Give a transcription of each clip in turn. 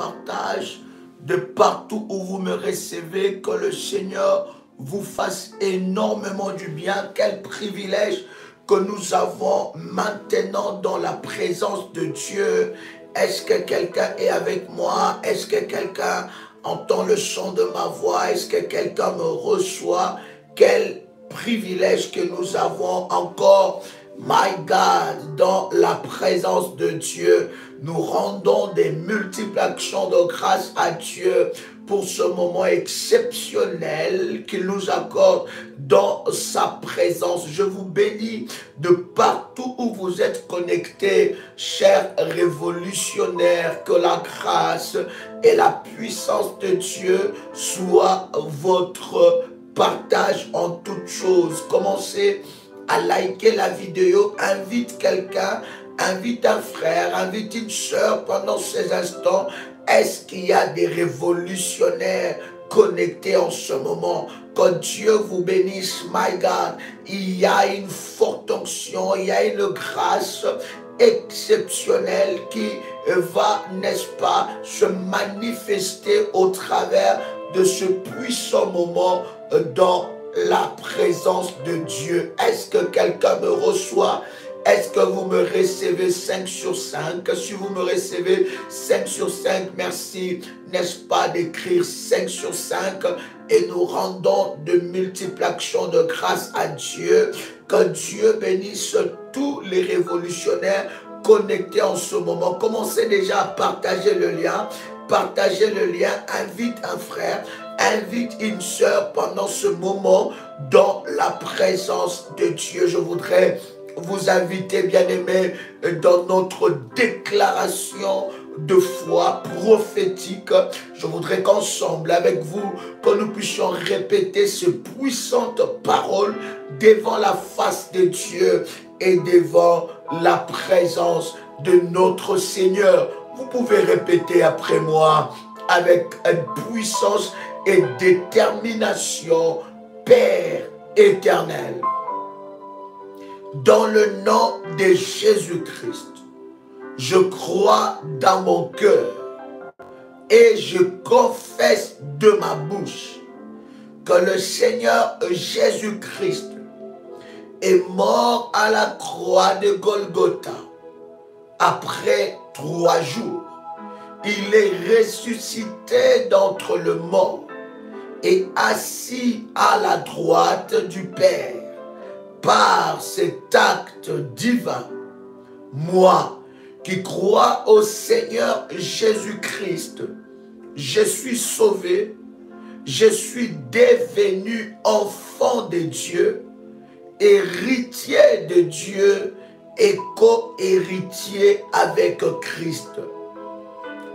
partage de partout où vous me recevez, que le Seigneur vous fasse énormément du bien. Quel privilège que nous avons maintenant dans la présence de Dieu. Est-ce que quelqu'un est avec moi? Est-ce que quelqu'un entend le son de ma voix? Est-ce que quelqu'un me reçoit? Quel privilège que nous avons encore, my God, dans la présence de Dieu. Nous rendons des multiples actions de grâce à Dieu pour ce moment exceptionnel qu'il nous accorde dans sa présence. Je vous bénis de partout où vous êtes connectés, chers révolutionnaires, que la grâce et la puissance de Dieu soient votre partage en toutes choses. Commencez à liker la vidéo, invite quelqu'un, invite un frère, invite une soeur pendant ces instants. Est-ce qu'il y a des révolutionnaires connectés en ce moment? Que Dieu vous bénisse, my God. Il y a une forte onction, il y a une grâce exceptionnelle qui va, n'est-ce pas, se manifester au travers de ce puissant moment dans la présence de Dieu. Est-ce que quelqu'un me reçoit? Est-ce que vous me recevez 5 sur 5? Si vous me recevez 5 sur 5, merci, n'est-ce pas, d'écrire 5 sur 5 et nous rendons de multiples actions de grâce à Dieu. Que Dieu bénisse tous les révolutionnaires connectés en ce moment. Commencez déjà à partager le lien. Partagez le lien, invite un frère, invite une sœur pendant ce moment dans la présence de Dieu. Je voudrais vous inviter, bien-aimés, dans notre déclaration de foi prophétique. Je voudrais qu'ensemble, avec vous, que nous puissions répéter ces puissantes paroles devant la face de Dieu et devant la présence de notre Seigneur. Vous pouvez répéter après moi avec puissance et détermination. Père éternel, dans le nom de Jésus-Christ, je crois dans mon cœur et je confesse de ma bouche que le Seigneur Jésus-Christ est mort à la croix de Golgotha. Après 3 jours, il est ressuscité d'entre les morts et assis à la droite du Père. Par cet acte divin, moi qui crois au Seigneur Jésus-Christ, je suis sauvé, je suis devenu enfant de Dieu, héritier de Dieu et co-héritier avec Christ.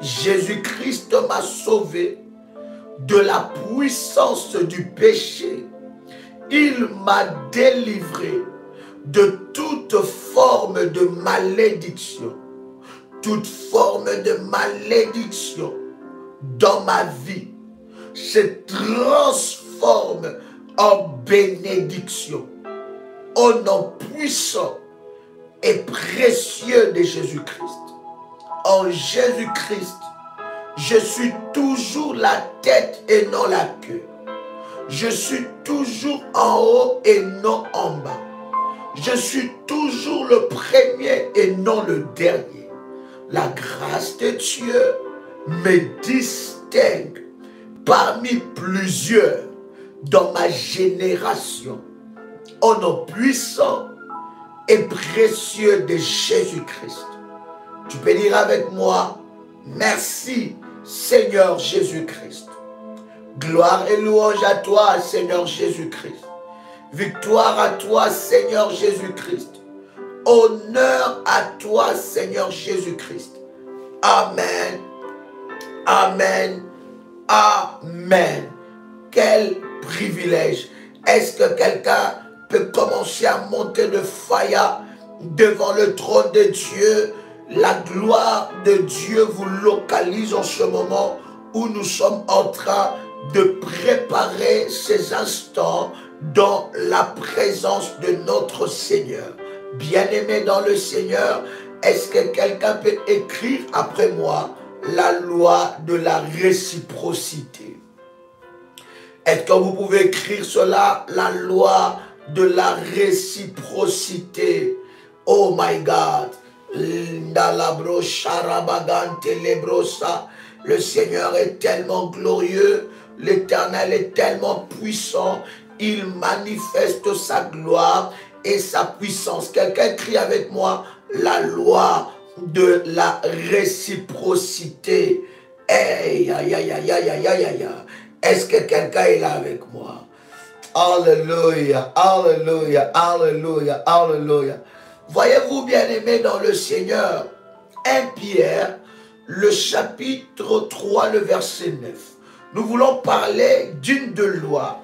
Jésus-Christ m'a sauvé de la puissance du péché. Il m'a délivré de toute forme de malédiction. Toute forme de malédiction dans ma vie se transforme en bénédiction. Au nom puissant et précieux de Jésus-Christ. En Jésus-Christ, je suis toujours la tête et non la queue. Je suis toujours en haut et non en bas. Je suis toujours le premier et non le dernier. La grâce de Dieu me distingue parmi plusieurs dans ma génération. Au nom puissant et précieux de Jésus-Christ. Tu peux dire avec moi, merci Seigneur Jésus-Christ. Gloire et louange à toi, Seigneur Jésus-Christ. Victoire à toi, Seigneur Jésus-Christ. Honneur à toi, Seigneur Jésus-Christ. Amen. Amen. Amen. Quel privilège. Est-ce que quelqu'un peut commencer à monter de fire devant le trône de Dieu? La gloire de Dieu vous localise en ce moment où nous sommes en train de préparer ces instants dans la présence de notre Seigneur. Bien-aimé dans le Seigneur, est-ce que quelqu'un peut écrire après moi la loi de la réciprocité. Est-ce que vous pouvez écrire cela? La loi de la réciprocité. Oh my God. Le Seigneur est tellement glorieux. L'Éternel est tellement puissant. Il manifeste sa gloire et sa puissance. Quelqu'un crie avec moi la loi de la réciprocité. Hey, aïe, aïe, aïe, aïe, aïe, aïe, aïe. Est-ce que quelqu'un est là avec moi? Alléluia, alléluia, alléluia, alléluia. Voyez-vous, bien-aimés dans le Seigneur, 1 Pierre, le chapitre 3, le verset 9. Nous voulons parler d'une de loi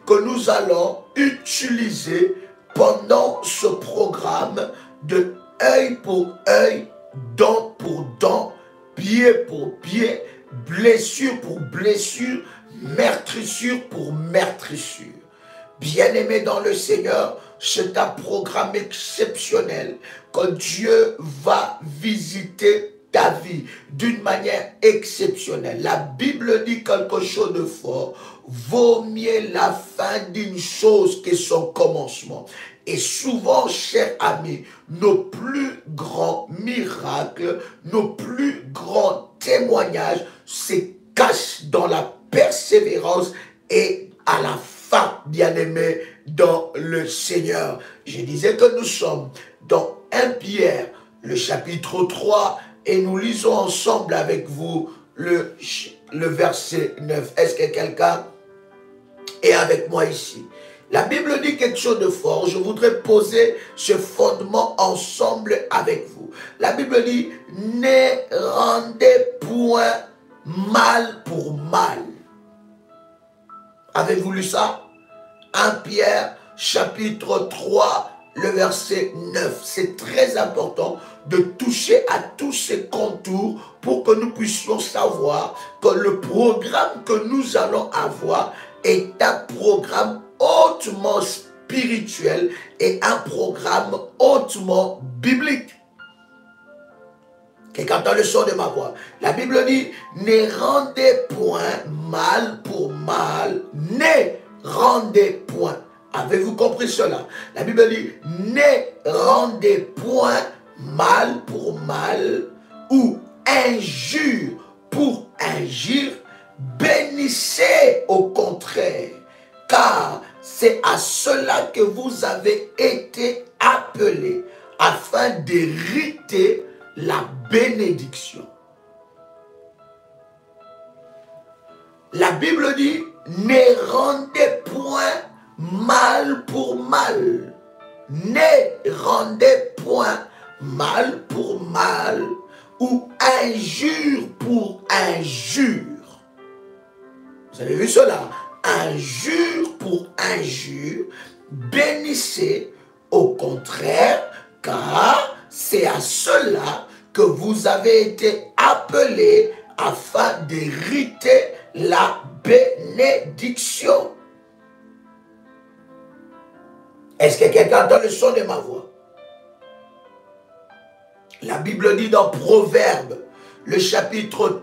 que nous allons utiliser pendant ce programme de œil pour œil, dent pour dent, pied pour pied, blessure pour blessure, meurtrissure pour meurtrissure. Bien-aimé dans le Seigneur, c'est un programme exceptionnel que Dieu va visiter ta vie d'une manière exceptionnelle. La Bible dit quelque chose de fort. Vaut mieux la fin d'une chose que son commencement. Et souvent, chers amis, nos plus grands miracles, nos plus grands témoignages se cachent dans la persévérance et à la fin, bien-aimés dans le Seigneur. Je disais que nous sommes dans 1 Pierre, le chapitre 3, et nous lisons ensemble avec vous le verset 9. Est-ce que quelqu'un est avec moi ici? La Bible dit quelque chose de fort. Je voudrais poser ce fondement ensemble avec vous. La Bible dit, ne rendez point mal pour mal. Avez-vous lu ça? 1 Pierre, chapitre 3, le verset 9. C'est très important de toucher à tous ces contours pour que nous puissions savoir que le programme que nous allons avoir est un programme hautement spirituel et un programme hautement biblique. Quelqu'un entend le son de ma voix. La Bible dit, ne rendez point mal pour mal, ne rendez point. Avez-vous compris cela? La Bible dit, ne rendez point mal pour mal ou injure pour injure, bénissez au contraire, car c'est à cela que vous avez été appelés afin d'hériter la bénédiction. La Bible dit, ne rendez point mal pour mal. Ne rendez point mal pour mal ou injure pour injure. Vous avez vu cela? Injure pour injure, bénissez au contraire, car c'est à cela que vous avez été appelés afin d'hériter la bénédiction. Est-ce que quelqu'un entend le son de ma voix? La Bible dit dans Proverbes, le chapitre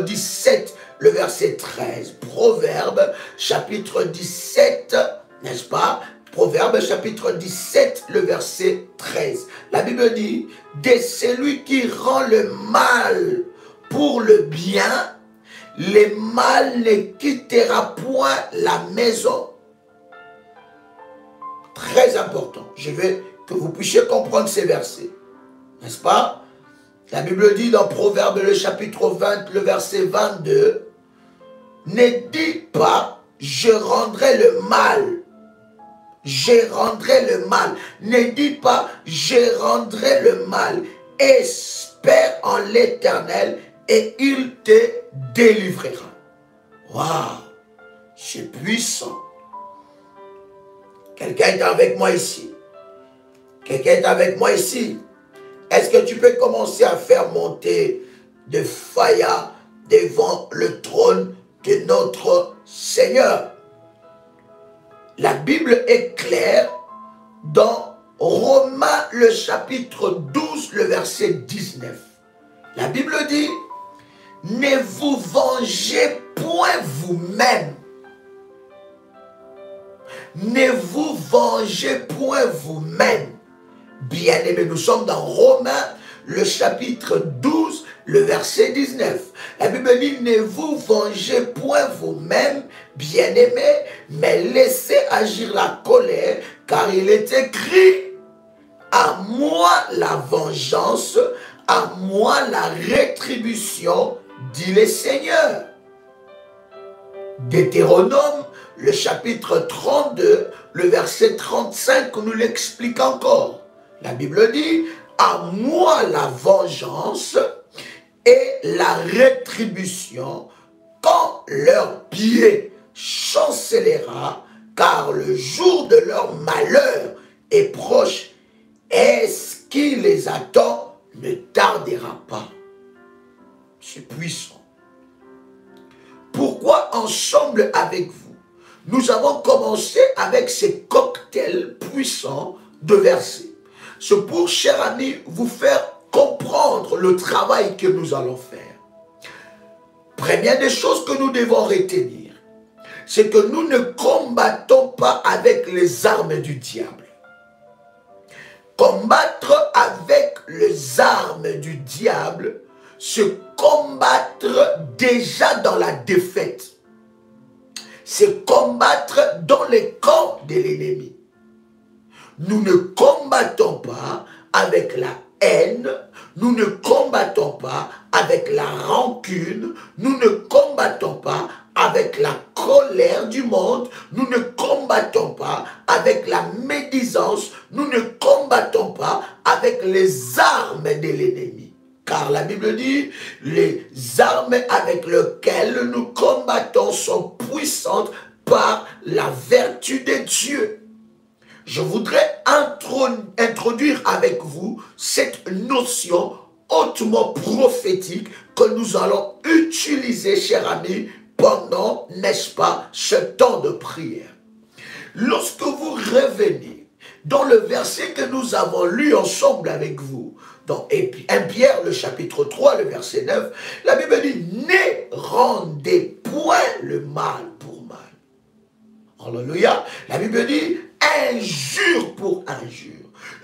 17, le verset 13. Proverbes, chapitre 17, n'est-ce pas? Proverbes, chapitre 17, le verset 13. La Bible dit, de celui qui rend le mal pour le bien, le mal ne quittera point la maison. Très important. Je veux que vous puissiez comprendre ces versets. N'est-ce pas? La Bible dit dans Proverbes, le chapitre 20, le verset 22, ne dis pas, je rendrai le mal. Je rendrai le mal. Ne dis pas, je rendrai le mal. Espère en l'Éternel et il te délivrera. Waouh, c'est puissant. Quelqu'un est avec moi ici. Quelqu'un est avec moi ici. Est-ce que tu peux commencer à faire monter de faya devant le trône de notre Seigneur? La Bible est claire dans Romains le chapitre 12, le verset 19. La Bible dit, ne vous vengez point vous-même. Ne vous vengez point vous-même. Bien-aimés, nous sommes dans Romains, le chapitre 12, le verset 19. La Bible dit, ne vous vengez point vous-même, bien-aimés, mais laissez agir la colère, car il est écrit, à moi la vengeance, à moi la rétribution, dit le Seigneur. Deutéronome, le chapitre 32, le verset 35, nous l'explique encore. La Bible dit, à moi la vengeance et la rétribution, quand leur pied chancellera, car le jour de leur malheur est proche, et ce qui les attend ne tardera pas. C'est puissant. Pourquoi ensemble avec vous, nous avons commencé avec ces cocktails puissants de versets? C'est pour, chers amis, vous faire comprendre le travail que nous allons faire. Première des choses que nous devons retenir, c'est que nous ne combattons pas avec les armes du diable. Combattre avec les armes du diable, c'est combattre déjà dans la défaite. C'est combattre dans les camps de l'ennemi. Nous ne combattons pas avec la haine, nous ne combattons pas avec la rancune, nous ne combattons pas avec la colère du monde, nous ne combattons pas avec la médisance, nous ne combattons pas avec les armes de l'ennemi. Car la Bible dit, les armes avec lesquelles nous combattons sont puissantes par la vertu de Dieu. Je voudrais introduire avec vous cette notion hautement prophétique que nous allons utiliser, chers amis, pendant, n'est-ce pas, ce temps de prière. Lorsque vous revenez dans le verset que nous avons lu ensemble avec vous, dans 1 Pierre, le chapitre 3, le verset 9, la Bible dit, ne rendez point le mal pour mal. Alléluia. La Bible dit, injure pour injure.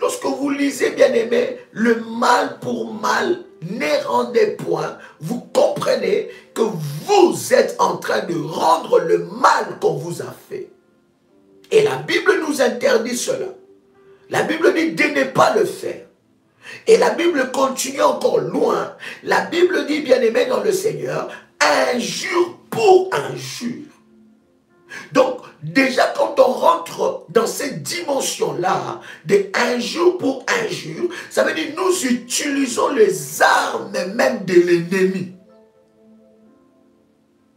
Lorsque vous lisez, bien aimé, le mal pour mal, ne rendez point, vous comprenez que vous êtes en train de rendre le mal qu'on vous a fait. Et la Bible nous interdit cela. La Bible dit de ne pas le faire. Et la Bible continue encore loin. La Bible dit, bien aimé dans le Seigneur, injure pour injure. Donc, déjà quand on rentre dans cette dimension-là, de injure pour injure, ça veut dire que nous utilisons les armes même de l'ennemi.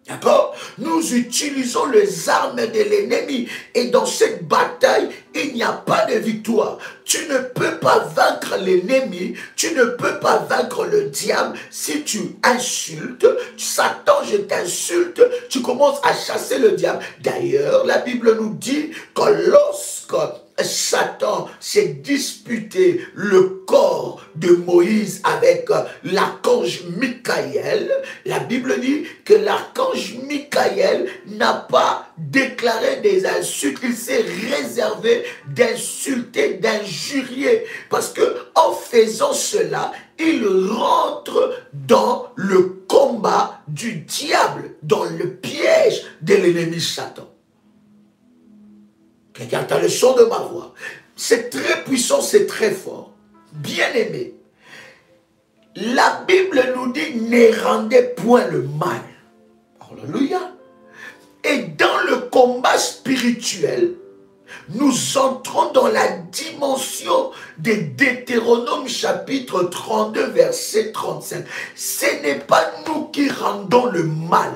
D'accord? Nous utilisons les armes de l'ennemi. Et dans cette bataille, il n'y a pas de victoire. Tu ne peux pas vaincre l'ennemi. Tu ne peux pas vaincre le diable si tu insultes. Satan, je t'insulte. Tu commences à chasser le diable. D'ailleurs, la Bible nous dit que lorsque Satan s'est disputé le corps de Moïse avec l'archange Michaël, la Bible dit que l'archange Michaël n'a pas déclaré des insultes, il s'est réservé d'insulter, d'injurier, parce que en faisant cela, il rentre dans le combat du diable, dans le piège de l'ennemi Satan. Quelqu'un entend le son de ma voix. C'est très puissant, c'est très fort. Bien aimé, la Bible nous dit ne rendez point le mal. Alléluia. Et dans le combat spirituel, nous entrons dans la dimension de Deutéronome chapitre 32 verset 35. Ce n'est pas nous qui rendons le mal.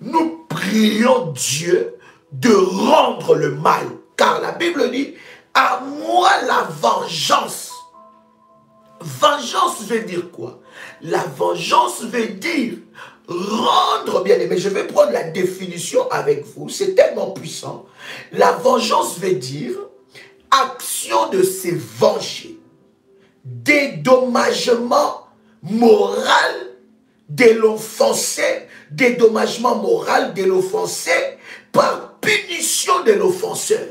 Nous prions Dieu de rendre le mal. Car la Bible dit, à moi la vengeance. Vengeance veut dire quoi? La vengeance veut dire rendre, bien aimé. Je vais prendre la définition avec vous, c'est tellement puissant. La vengeance veut dire action de se venger, dédommagement moral de l'offensé, dédommagement moral de l'offensé par punition de l'offenseur.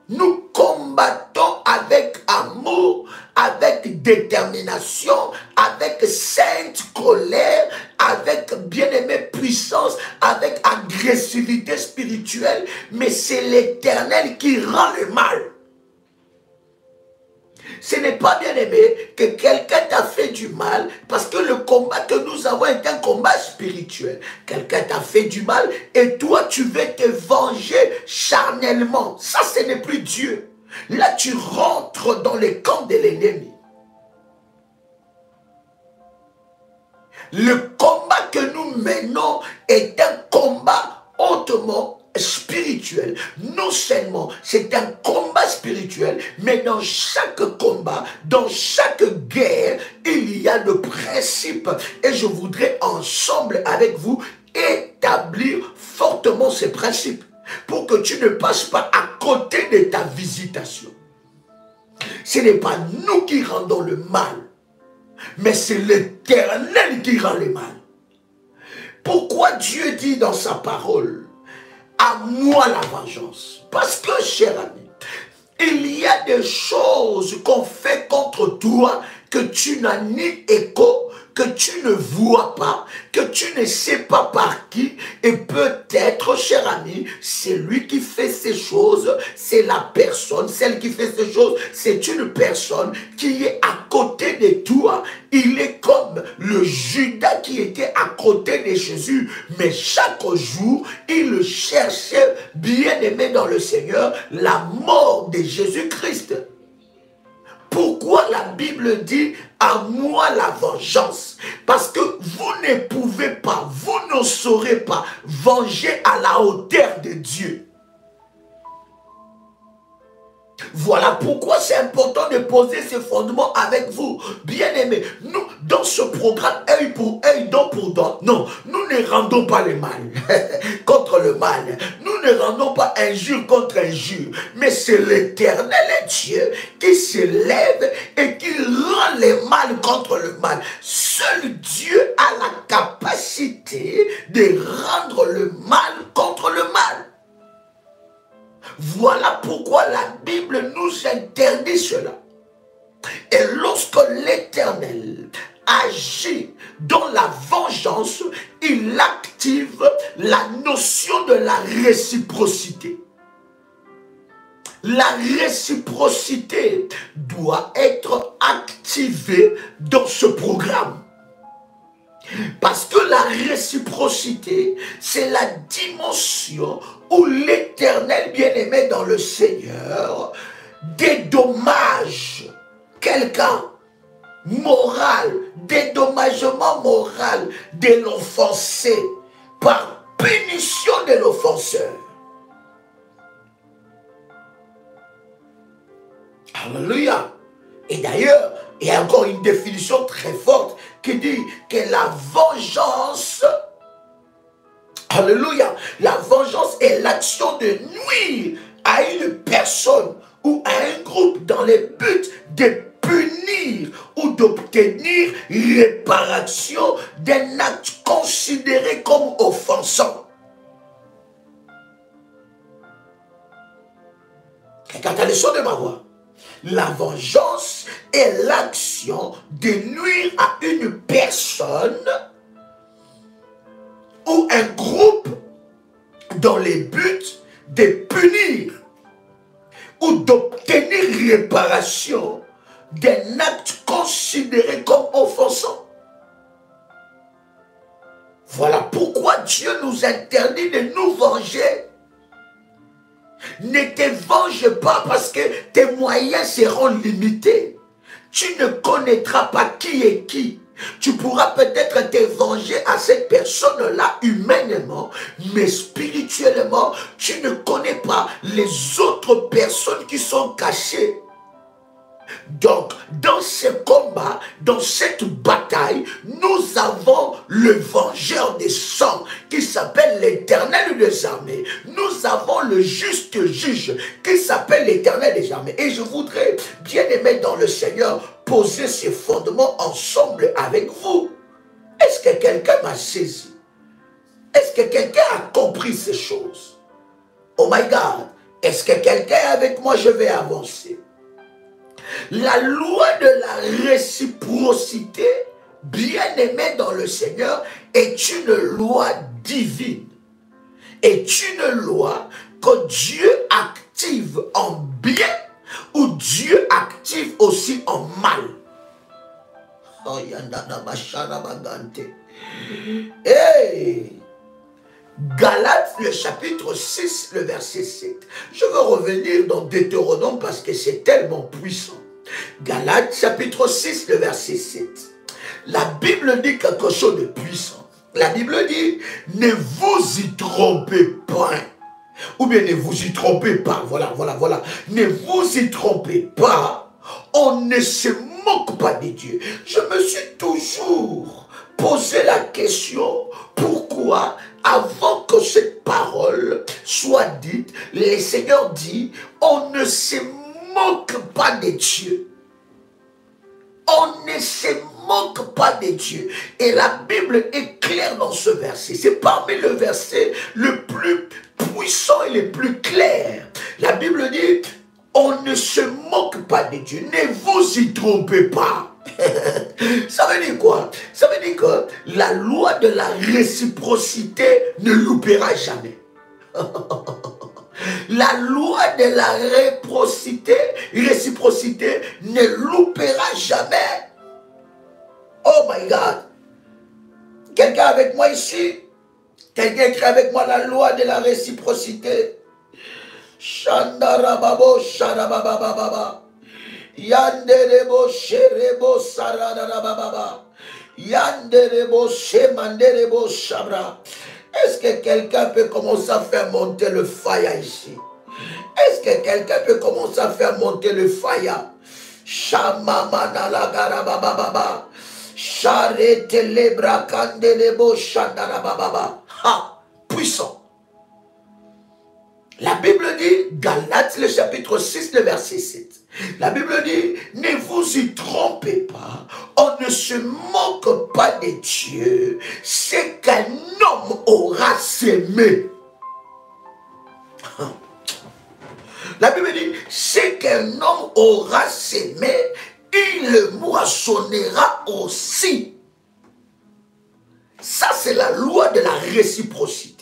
Nous combattons avec amour, avec détermination, avec sainte colère, avec bien-aimée puissance, avec agressivité spirituelle, mais c'est l'Éternel qui rend le mal. Ce n'est pas bien aimé que quelqu'un t'a fait du mal, parce que le combat que nous avons est un combat spirituel. Quelqu'un t'a fait du mal et toi tu veux te venger charnellement. Ça, ce n'est plus Dieu. Là, tu rentres dans le camp de l'ennemi. Le combat que nous menons est un combat hautement spirituel. Non seulement c'est un combat spirituel, mais dans chaque combat, dans chaque guerre, il y a le principe. Et je voudrais ensemble avec vous établir fortement ces principes pour que tu ne passes pas à côté de ta visitation. Ce n'est pas nous qui rendons le mal, mais c'est l'Éternel qui rend le mal. Pourquoi Dieu dit dans sa parole, à moi la vengeance? Parce que, cher ami, il y a des choses qu'on fait contre toi que tu n'as ni écho, que tu ne vois pas, que tu ne sais pas par qui. Et peut-être, cher ami, c'est lui qui fait ces choses, c'est la personne, celle qui fait ces choses, c'est une personne qui est à côté de toi. Il est comme le Judas qui était à côté de Jésus, mais chaque jour, il cherchait, bien aimé dans le Seigneur, la mort de Jésus-Christ. Pourquoi la Bible dit « à moi la vengeance » ? Parce que vous ne pouvez pas, vous ne saurez pas venger à la hauteur de Dieu. Voilà pourquoi c'est important de poser ce fondement avec vous. Bien-aimés, nous, dans ce programme, œil pour œil, dent pour dent, non, nous ne rendons pas le mal contre le mal. Nous ne rendons pas injure contre injure. Mais c'est l'Éternel Dieu qui se lève et qui rend le mal contre le mal. Seul Dieu a la capacité de rendre le mal contre le mal. Voilà pourquoi la Bible nous interdit cela. Et lorsque l'Éternel agit dans la vengeance, il active la notion de la réciprocité. La réciprocité doit être activée dans ce programme. Parce que la réciprocité, c'est la dimension où l'Éternel bien-aimé dans le Seigneur dédommage quelqu'un moral, dédommagement moral de l'offensé par punition de l'offenseur. Alléluia. Et d'ailleurs, il y a encore une définition très forte qui dit que la vengeance, alléluia, la vengeance est l'action de nuire à une personne ou à un groupe dans le but de punir ou d'obtenir réparation d'un acte considéré comme offensant. Regarde la leçon de ma voix. La vengeance est l'action de nuire à une personne ou un groupe dans le but de punir ou d'obtenir réparation d'un acte considéré comme offensant. Voilà pourquoi Dieu nous interdit de nous venger. Ne te venge pas parce que tes moyens seront limités. Tu ne connaîtras pas qui est qui. Tu pourras peut-être te venger à cette personne-là humainement, mais spirituellement, tu ne connais pas les autres personnes qui sont cachées. Donc, dans ce combat, dans cette bataille, nous avons le vengeur des sangs qui s'appelle l'Éternel des armées. Nous nous avons le juste juge qui s'appelle l'Éternel des armées. Et je voudrais, bien aimé dans le Seigneur, poser ces fondements ensemble avec vous. Est-ce que quelqu'un m'a saisi? Est-ce que quelqu'un a compris ces choses? Oh my God! Est-ce que quelqu'un est avec moi? Je vais avancer. La loi de la réciprocité, bien aimée dans le Seigneur, est une loi divine. Est une loi que Dieu active en bien ou Dieu active aussi en mal. Oh, hey! Galates, le chapitre 6, le verset 7. Je veux revenir dans Deutéronome parce que c'est tellement puissant. Galates, chapitre 6, le verset 7. La Bible dit quelque chose de puissant. La Bible dit, ne vous y trompez point. Ou bien ne vous y trompez pas. Voilà. Ne vous y trompez pas. On ne se moque pas de Dieu. Je me suis toujours posé la question, pourquoi avant que cette parole soit dite, le Seigneur dit, on ne se moque pas de Dieu. On ne se moque pas de Dieu. Et la Bible est claire dans ce verset. C'est parmi le verset le plus puissant et le plus clair. La Bible dit, on ne se moque pas de Dieu. Ne vous y trompez pas. Ça veut dire quoi? Ça veut dire que la loi de la réciprocité ne loupera jamais. La loi de la réciprocité ne loupera jamais. Oh my God. Quelqu'un avec moi ici? Quelqu'un écrit avec moi la loi de la réciprocité? Shandarababo, sharababababa. Yanderebo, sherebo, saradabababa. Yanderebo, shemanderebo, shabra. Est-ce que quelqu'un peut commencer à faire monter le fire ici? Est-ce que quelqu'un peut commencer à faire monter le fire? Shamamanalagarabababa. Charetelebra kandelebo shandarabababa. Ha! Puissant. La Bible dit, Galates, le chapitre 6, le verset 7. La Bible dit, ne vous y trompez pas, on ne se moque pas de Dieu, c'est qu'un homme aura sémé. La Bible dit, c'est qu'un homme aura sémé, il le moissonnera aussi. Ça, c'est la loi de la réciprocité.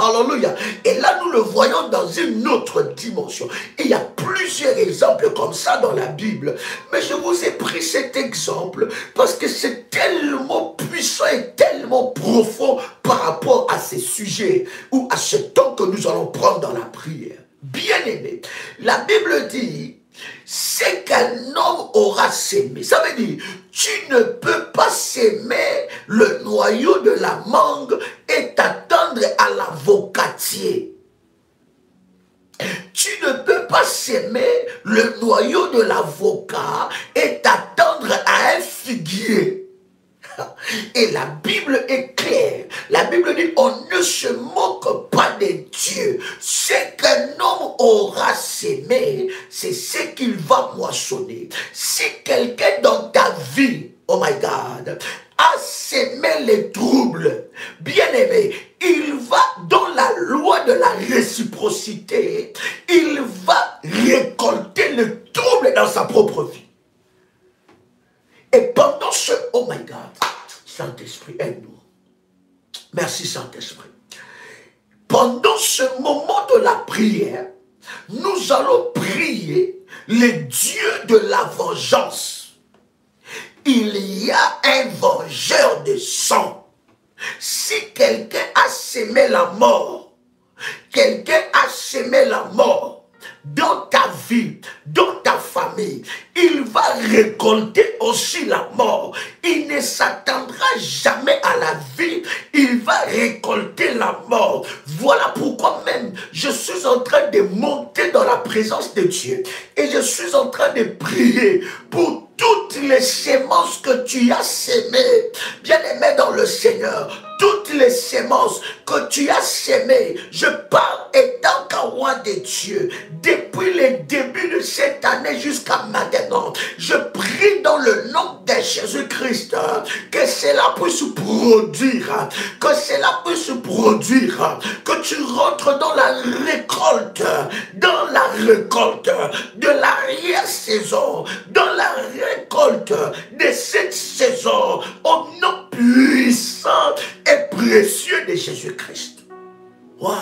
Alléluia. Et là, nous le voyons dans une autre dimension. Et il y a plusieurs exemples comme ça dans la Bible. Mais je vous ai pris cet exemple parce que c'est tellement puissant et tellement profond par rapport à ces sujets ou à ce temps que nous allons prendre dans la prière. Bien-aimé, la Bible dit, c'est qu'un homme aura sémé. Ça veut dire, tu ne peux pas s'aimer le noyau de la mangue et t'attendre à l'avocatier. Tu ne peux pas s'aimer le noyau de l'avocat et t'attendre à un figuier. Et la Bible est claire. La Bible dit, on ne se moque pas de Dieu. Ce qu'un homme aura sémé, c'est ce qu'il va moissonner. Si quelqu'un dans ta vie, oh my God, a sémé les troubles, bien aimé, il va dans la loi de la réciprocité, il va récolter le trouble dans sa propre vie. Et pendant ce, oh my God, Saint-Esprit, aide-nous. Merci Saint-Esprit. Pendant ce moment de la prière, nous allons prier le Dieu de la vengeance. Il y a un vengeur de sang. Si quelqu'un a sémé la mort, quelqu'un a sémé la mort dans ta vie, dans ta famille, il va récolter aussi la mort. Il ne s'attendra jamais à la vie, il va récolter la mort. Voilà pourquoi même je suis en train de monter dans la présence de Dieu et je suis en train de prier pour toutes les semences que tu as sémées, bien-aimé dans le Seigneur, toutes les les semences que tu as sémées, je parle étant qu'un de Dieu, depuis le début de cette année jusqu'à maintenant, je prie dans le nom de Jésus-Christ que cela puisse produire, que tu rentres dans la récolte de l'arrière-saison, dans la récolte de cette saison, au nom puissant et précieux de Jésus-Christ. Waouh!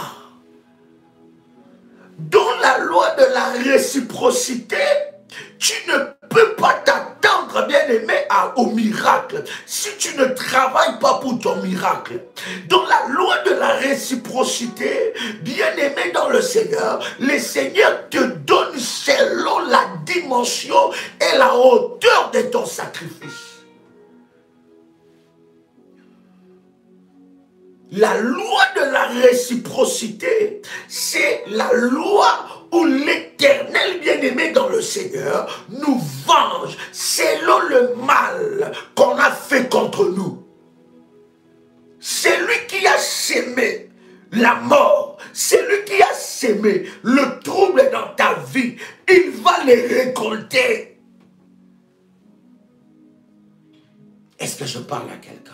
Dans la loi de la réciprocité, tu ne peux pas t'attendre, bien-aimé, au miracle si tu ne travailles pas pour ton miracle. Dans la loi de la réciprocité, bien-aimé dans le Seigneur, le Seigneur te donne selon la dimension et la hauteur de ton sacrifice. La loi de la réciprocité, c'est la loi où l'Éternel bien-aimé dans le Seigneur nous venge selon le mal qu'on a fait contre nous. C'est lui qui a sémé la mort, c'est lui qui a sémé le trouble dans ta vie. Il va les récolter. Est-ce que je parle à quelqu'un?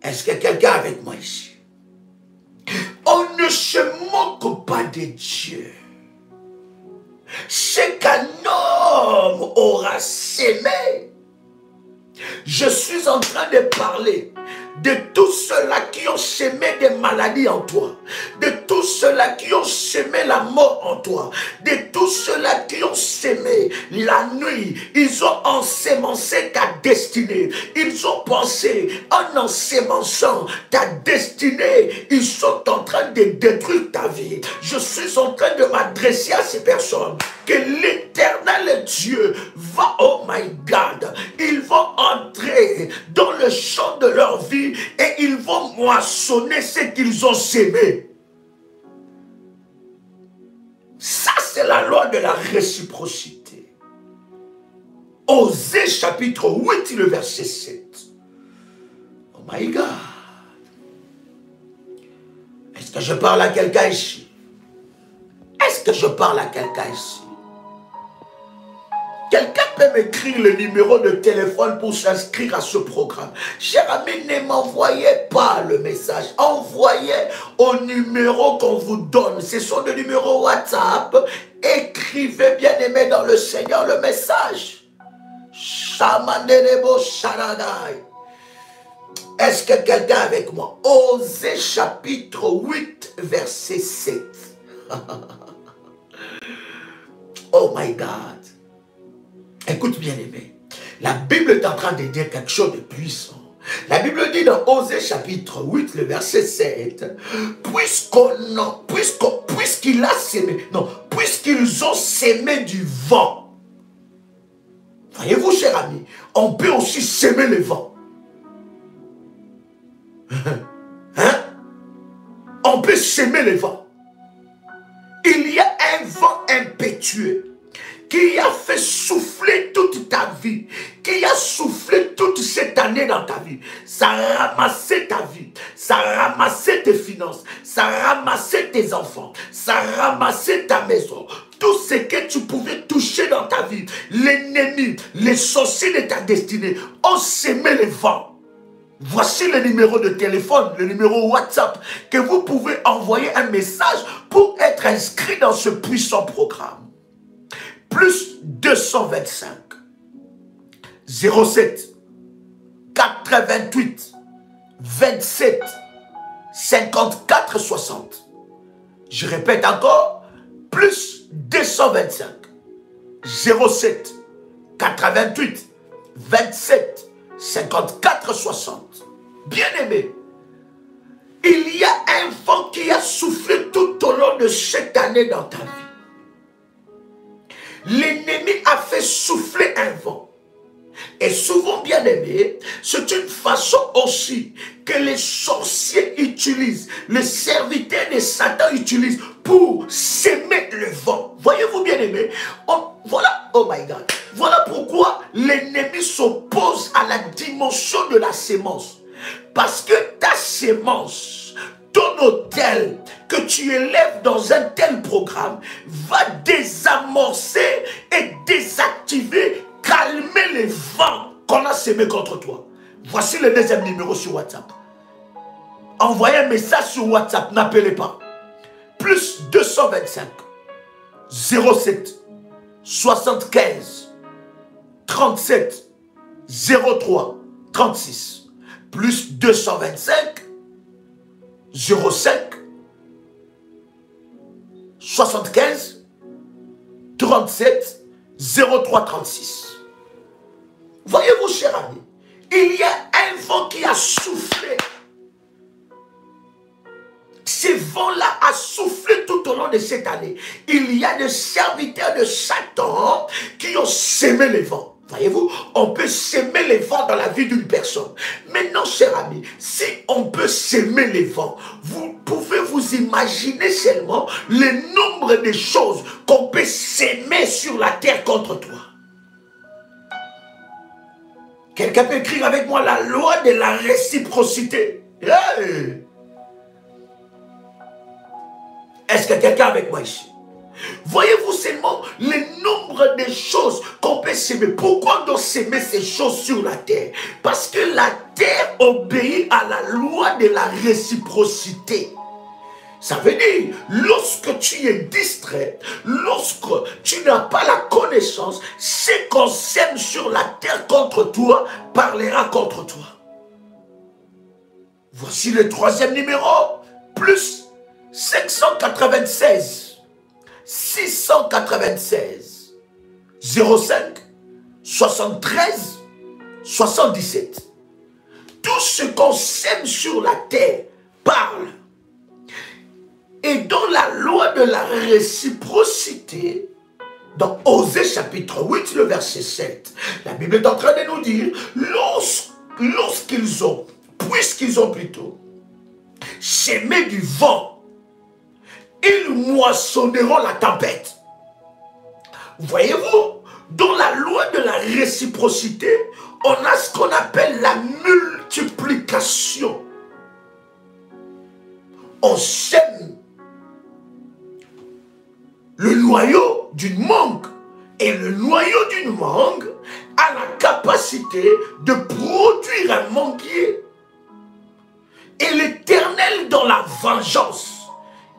Est-ce que quelqu'un est avec moi ici? On ne se moque pas de Dieu. Ce qu'un homme aura sémé. Je suis en train de parler de tous ceux-là qui ont sémé des maladies en toi, de tous ceux-là qui ont sémé la mort en toi, de tous ceux-là qui ont sémé la nuit. Ils ont ensémencé ta destinée. Ils ont pensé en ensémençant ta destinée, ils sont en train de détruire ta vie. Je suis en train de m'adresser à ces personnes que l'Éternel Dieu va, oh my God, ils vont entrer dans le champ de leur vie et ils vont moissonner ce qu'ils ont sémé. Ça, c'est la loi de la réciprocité. Osée chapitre 8, le verset 7. Oh my God. Est-ce que je parle à quelqu'un ici? Est-ce que je parle à quelqu'un ici? Quelqu'un peut m'écrire le numéro de téléphone pour s'inscrire à ce programme. Cher ami, ne m'envoyez pas le message. Envoyez au numéro qu'on vous donne. Ce sont des numéros WhatsApp. Écrivez, bien-aimé dans le Seigneur, le message. Shamandelebo Sharadai. Est-ce que quelqu'un est avec moi? Osée chapitre 8, verset 7. Oh my God. Écoute bien aimé, la Bible est en train de dire quelque chose de puissant. La Bible dit dans Osée chapitre 8, le verset 7, puisqu'il a sémé, non, puisqu'ils ont sémé du vent. Voyez-vous, cher ami, on peut aussi sémer le vent. Hein? On peut sémer le vent. Il y a un vent impétueux qui a fait souffler toute ta vie, qui a soufflé toute cette année dans ta vie. Ça a ramassé ta vie, ça a ramassé tes finances, ça a ramassé tes enfants, ça a ramassé ta maison. Tout ce que tu pouvais toucher dans ta vie, l'ennemi, les sorciers de ta destinée ont sémé le vent. Voici le numéro de téléphone, le numéro WhatsApp, que vous pouvez envoyer un message pour être inscrit dans ce puissant programme. Plus 225 07 88 27 54 60. Je répète encore, plus 225 07 88 27 54 60. Bien-aimé, il y a un vent qui a soufflé tout au long de cette année dans ta vie. L'ennemi a fait souffler un vent. Et souvent, bien aimé, c'est une façon aussi que les sorciers utilisent, les serviteurs de Satan utilisent pour s'émettre le vent. Voyez-vous, bien aimé, voilà, oh my God, voilà pourquoi l'ennemi s'oppose à la dimension de la sémence. Parce que ta sémence, ton autel que tu élèves dans un tel programme va désamorcer et désactiver, calmer les vents qu'on a sémés contre toi. Voici le deuxième numéro sur WhatsApp. Envoyez un message sur WhatsApp, n'appelez pas. Plus 225 07 75 37 03 36. Plus 225 05 75 37 03 36. Voyez-vous, cher ami, il y a un vent qui a soufflé. Ce vent-là a soufflé tout au long de cette année. Il y a des serviteurs de Satan qui ont sémé les vents. Voyez-vous, on peut s'aimer les vents dans la vie d'une personne. Maintenant, cher ami, si on peut s'aimer les vents, vous pouvez vous imaginer seulement le nombre de choses qu'on peut s'aimer sur la terre contre toi. Quelqu'un peut écrire avec moi la loi de la réciprocité. Hey! Est-ce que quelqu'un est avec moi ici? Voyez-vous seulement le nombre de choses qu'on peut s'aimer. Pourquoi on doit s'aimer ces choses sur la terre? Parce que la terre obéit à la loi de la réciprocité. Ça veut dire, lorsque tu es distrait, lorsque tu n'as pas la connaissance, ce qu'on sème sur la terre contre toi parlera contre toi. Voici le troisième numéro, plus 596 696 05 73 77. Tout ce qu'on sème sur la terre parle. Et dans la loi de la réciprocité, dans Osée chapitre 8, le verset 7, la Bible est en train de nous dire, puisqu'ils ont plutôt sémé du vent, ils moissonneront la tempête. Voyez-vous, dans la loi de la réciprocité, on a ce qu'on appelle la multiplication. On sème le noyau d'une mangue. Et le noyau d'une mangue a la capacité de produire un manguier. Et l'Éternel, dans la vengeance,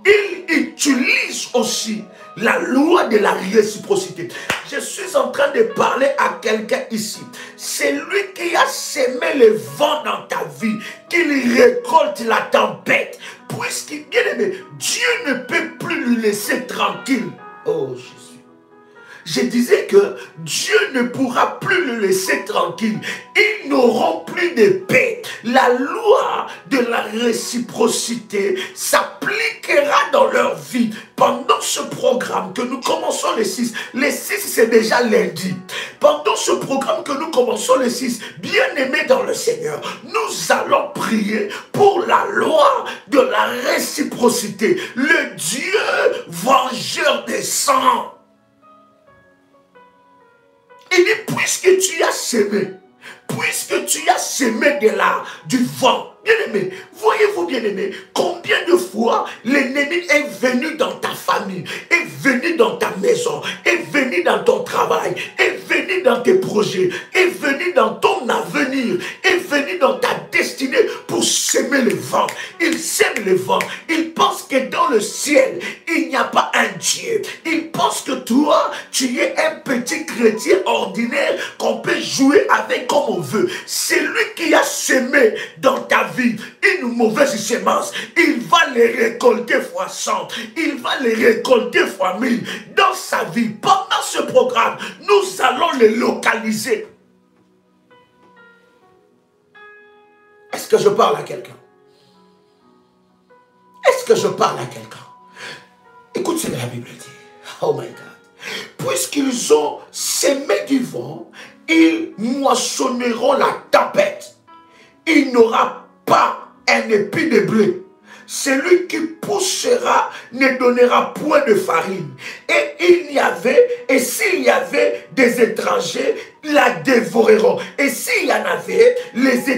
il utilise aussi la loi de la réciprocité. Je suis en train de parler à quelqu'un ici. C'est lui qui a sémé le vent dans ta vie, qu'il récolte la tempête. Puisqu'il, bien aimé, Dieu ne peut plus lui laisser tranquille. Oh Jésus. Je disais que Dieu ne pourra plus le laisser tranquille. Ils n'auront plus de paix. La loi de la réciprocité s'appliquera dans leur vie. Pendant ce programme que nous commençons le 6, le 6 c'est déjà lundi. Pendant ce programme que nous commençons le 6, bien aimé dans le Seigneur, nous allons prier pour la loi de la réciprocité. Le Dieu vengeur des sangs. Il dit, puisque tu as sémé du vent, bien-aimé, voyez-vous, bien-aimé, combien de fois l'ennemi est venu dans ta famille, est venu dans ta maison, est venu dans ton travail, est venu dans tes projets, est venu dans ton avenir, est venu dans ta destinée pour s'aimer le vent. Il sème le vent. Il pense que dans le ciel, il n'y a pas un Dieu. Il pense que toi, tu es un petit chrétien ordinaire qu'on peut jouer avec comme on veut. C'est lui qui a semé dans ta vie une mauvaise semence. Il va les récolter fois 100. Il va les récolter fois 1000 dans sa vie. Pendant ce programme, nous allons les localiser. Est-ce que je parle à quelqu'un? Est-ce que je parle à quelqu'un? Écoute ce que la Bible dit. Oh my God. Puisqu'ils ont sémé du vent, ils moissonneront la tempête. Il n'aura pas un épi de blé. celui qui poussera ne donnera point de farine. Et s'il y avait des étrangers, la dévoreront. Et s'il y en avait, des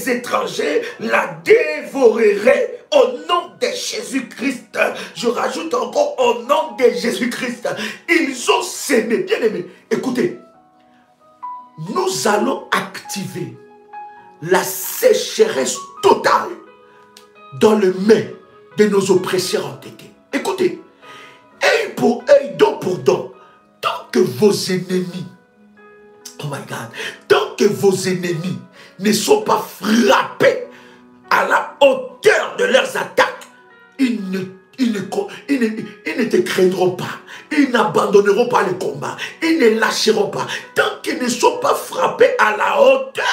étrangers la dévoreraient. Au nom de Jésus-Christ, je rajoute encore au nom de Jésus-Christ, ils ont sémé. Bien aimé, écoutez, nous allons activer la sécheresse totale dans le main de nos oppresseurs entêtés. Écoutez, œil pour œil, dent pour dent, tant que vos ennemis, oh my God, tant que vos ennemis ne sont pas frappés à la hauteur de leurs attaques, ils ne te craindront pas. Ils n'abandonneront pas le combat. Ils ne lâcheront pas. Tant qu'ils ne sont pas frappés à la hauteur.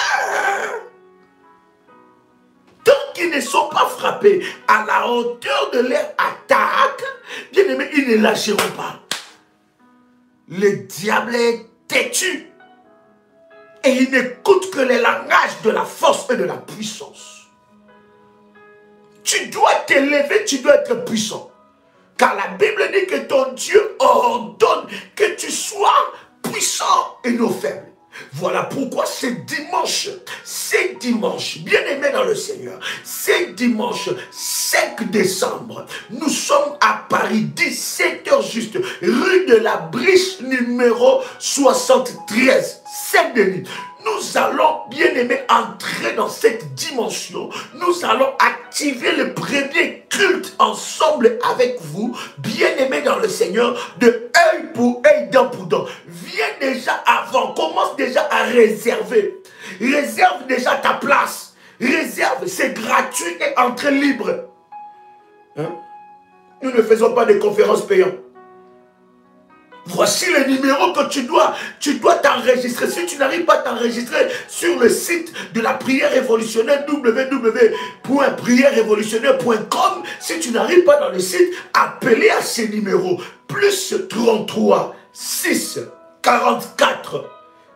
Tant qu'ils ne sont pas frappés à la hauteur de leur attaque, bien aimé, ils ne lâcheront pas. Le diable est têtu. Et il n'écoute que les langages de la force et de la puissance. Tu dois t'élever, tu dois être puissant. Car la Bible dit que ton Dieu ordonne que tu sois puissant et non faible. Voilà pourquoi ce dimanche, bien aimé dans le Seigneur, ce dimanche 5 décembre, nous sommes à Paris, 17h juste, rue de la Briche numéro 73, Saint-Denis. Nous allons, bien aimé, entrer dans cette dimension. Nous allons activer le premier culte ensemble avec vous, bien aimé dans le Seigneur, de œil pour œil, dent pour dent. Viens déjà avant, commence déjà à réserver. Réserve déjà ta place. Réserve, c'est gratuit et entrée libre. Hein? Nous ne faisons pas de conférences payantes. Voici le numéro que tu dois t'enregistrer. Si tu n'arrives pas à t'enregistrer sur le site de la prière révolutionnaire, www.prièrerévolutionnaire.com, si tu n'arrives pas dans le site, appelez à ces numéros. Plus 33 6 44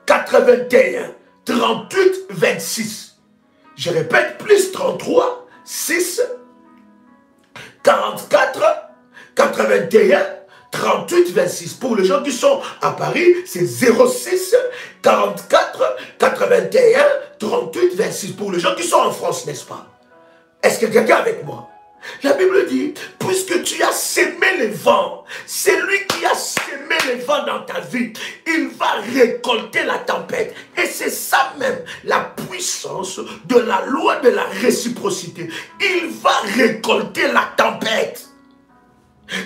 81 38 26. Je répète, plus 33 6 44 81 38 26. Pour les gens qui sont à Paris, c'est 06 44 81 38 26. Pour les gens qui sont en France, n'est-ce pas? Est-ce que quelqu'un est avec moi? La Bible dit, puisque tu as sémé le vent, c'est lui qui a sémé le vent dans ta vie, il va récolter la tempête. Et c'est ça même la puissance de la loi de la réciprocité. Il va récolter la tempête.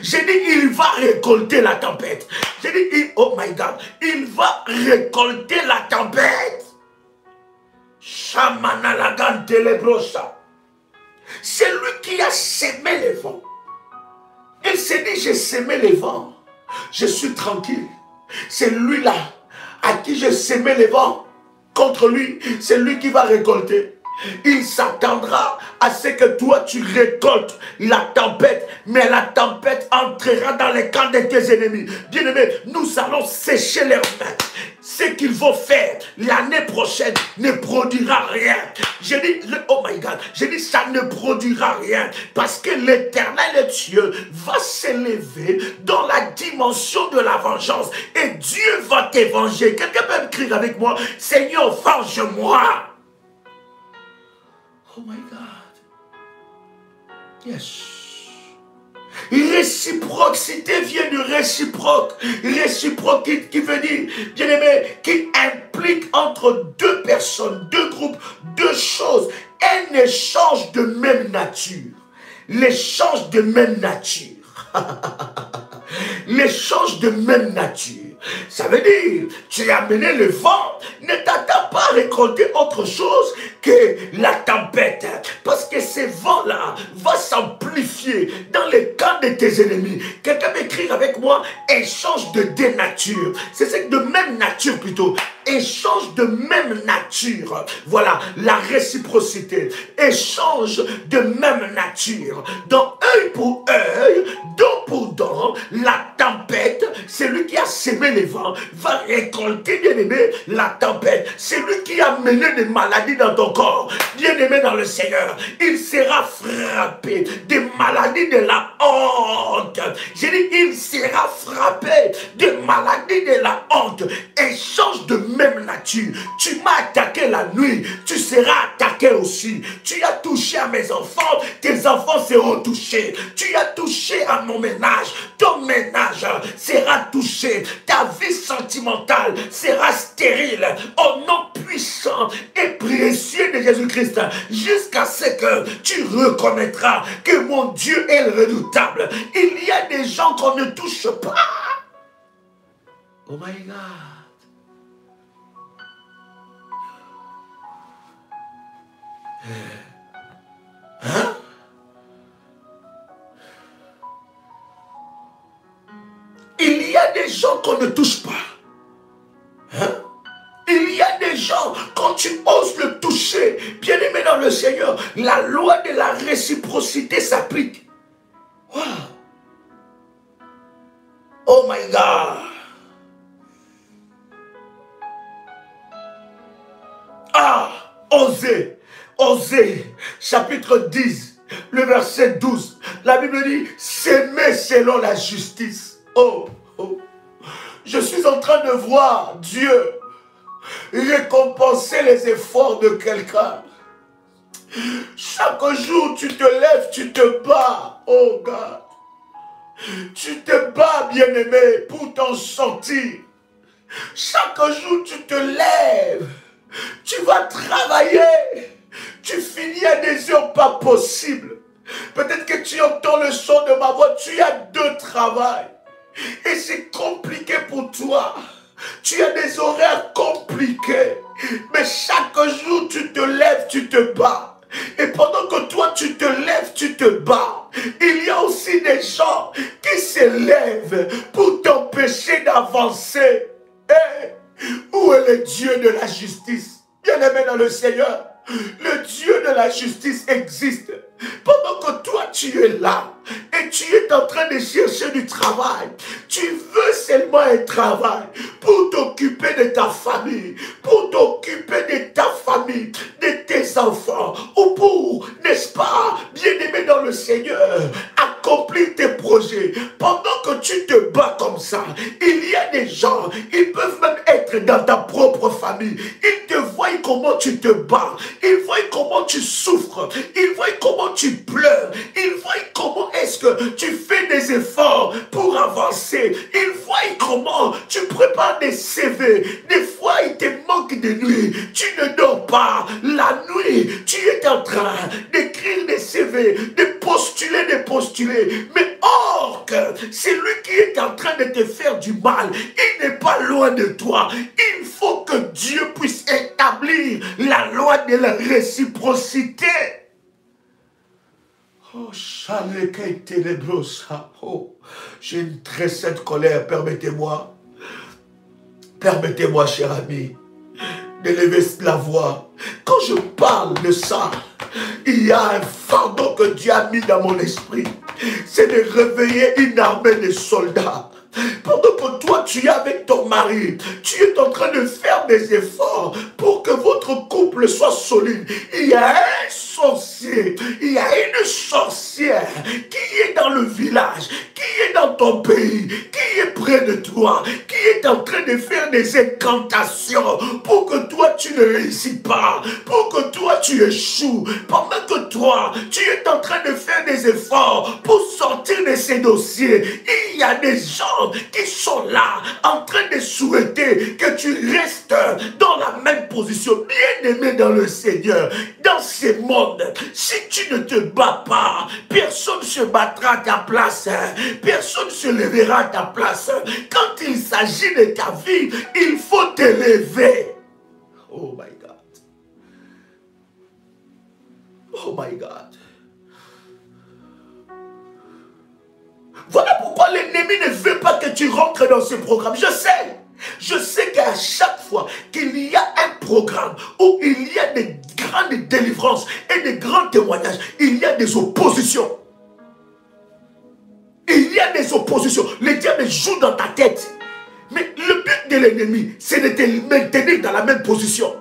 J'ai dit, il va récolter la tempête. J'ai dit, oh my God, il va récolter la tempête. Shamanalagan telebrosa. C'est lui qui a sémé les vents. Il s'est dit, j'ai sémé les vents. Je suis tranquille. C'est lui-là à qui j'ai sémé les vents. Contre lui, c'est lui qui va récolter. Il s'attendra à ce que toi tu récoltes la tempête, mais la tempête entrera dans les camps de tes ennemis. Bien-aimés, nous allons sécher leurs mains. Ce qu'ils vont faire l'année prochaine ne produira rien. J'ai dit, oh my God, j'ai dit ça ne produira rien parce que l'Éternel Dieu va s'élever dans la dimension de la vengeance et Dieu va te venger. Quelqu'un peut écrire avec moi, Seigneur, venge-moi. Oh my God. Yes. Réciprocité vient du réciproque. Réciproque qui veut dire, bien aimé, qui implique entre deux personnes, deux groupes, deux choses. Un échange de même nature. L'échange de même nature. L'échange de même nature. Ça veut dire, tu as amené le vent, ne t'attends pas à récolter autre chose que la tempête. Parce que ce vent-là va s'amplifier dans les camps de tes ennemis. Quelqu'un peut écrire avec moi, échange de deux natures. C'est de même nature plutôt. Échange de même nature. Voilà, la réciprocité. Échange de même nature. Donc, œil pour œil, dent pour dent, la tempête, c'est lui qui a sémé calmer les vents, va récolter, bien-aimé, la tempête. C'est lui qui a mené des maladies dans ton corps. Bien-aimé dans le Seigneur, il sera frappé des maladies de la honte. J'ai dit, il sera frappé des maladies de la honte. Échange de même nature. Tu m'as attaqué la nuit, tu seras attaqué aussi. Tu as touché à mes enfants, tes enfants seront touchés. Tu as touché à mon ménage, ton ménage sera touché. Ta vie sentimentale sera stérile. Au nom puissant et précieux de Jésus-Christ, jusqu'à ce que tu reconnaîtras que mon Dieu est le redoutable. Il y a des gens qu'on ne touche pas. Oh my God. Hein? Il y a des gens qu'on ne touche pas. Hein? Il y a des gens, quand tu oses le toucher, bien-aimé dans le Seigneur, la loi de la réciprocité s'applique. Wow. Oh my God. Ah, Osée, Osée, chapitre 10, le verset 12. La Bible dit, s'aimer selon la justice. Oh, oh. Je suis en train de voir Dieu récompenser les efforts de quelqu'un. Chaque jour, tu te lèves, tu te bats. Oh God. Tu te bats, bien-aimé, pour t'en sortir. Chaque jour, tu te lèves. Tu vas travailler. Tu finis à des heures pas possibles. Peut-être que tu entends le son de ma voix. Tu as deux travails. Et c'est compliqué pour toi. Tu as des horaires compliqués. Mais chaque jour, tu te lèves, tu te bats. Et pendant que toi, tu te lèves, tu te bats. Il y a aussi des gens qui se lèvent pour t'empêcher d'avancer. Hey, où est le Dieu de la justice? Bien-aimé dans le Seigneur, le Dieu de la justice existe. Pendant que toi, tu es là et tu es en train de chercher du travail, tu veux seulement un travail pour t'occuper de ta famille, pour t'occuper de ta famille, de tes enfants, ou pour, n'est-ce pas, bien-aimé dans le Seigneur, accomplir tes projets. Pendant que tu te bats comme ça, il y a des gens, ils peuvent même être dans ta propre famille. Ils te voient comment tu te bats, ils voient comment tu souffres, ils voient comment tu pleures, ils voient comment est-ce que tu fais des efforts pour avancer, ils voient comment tu prépares des CV, des fois il te manque de nuit, tu ne dors pas, la nuit tu es en train d'écrire des CV, de postuler, mais or que c'est lui qui est en train de te faire du mal, il n'est pas loin de toi. Il faut que Dieu puisse établir la loi de la réciprocité. Oh, oh, j'ai une très sainte colère, permettez-moi. Permettez-moi, cher ami, de lever la voix. Quand je parle de ça, il y a un fardeau que Dieu a mis dans mon esprit. C'est de réveiller une armée de soldats. Pendant que toi, tu es avec ton mari, tu es en train de faire des efforts pour que votre couple soit solide. Il y a un sorcier, il y a une sorcière qui est dans le village, qui est dans ton pays, qui est près de toi, qui est en train de faire des incantations pour que toi, tu ne réussis pas, pour que toi, tu échoues. Pendant que toi, tu es en train de faire des efforts pour sortir de ces dossiers, il y a des gens qui sont là en train de souhaiter que tu restes dans la même position. Bien-aimé dans le Seigneur, dans ce monde, si tu ne te bats pas, personne ne se battra à ta place, personne ne se lèvera à ta place. Quand il s'agit de ta vie, il faut te lever. Oh my God. Oh my God. Voilà pourquoi l'ennemi ne veut pas que tu rentres dans ce programme. Je sais qu'à chaque fois qu'il y a un programme où il y a des grandes délivrances et des grands témoignages, il y a des oppositions. Il y a des oppositions. Le diable joue dans ta tête. Mais le but de l'ennemi, c'est de te maintenir dans la même position.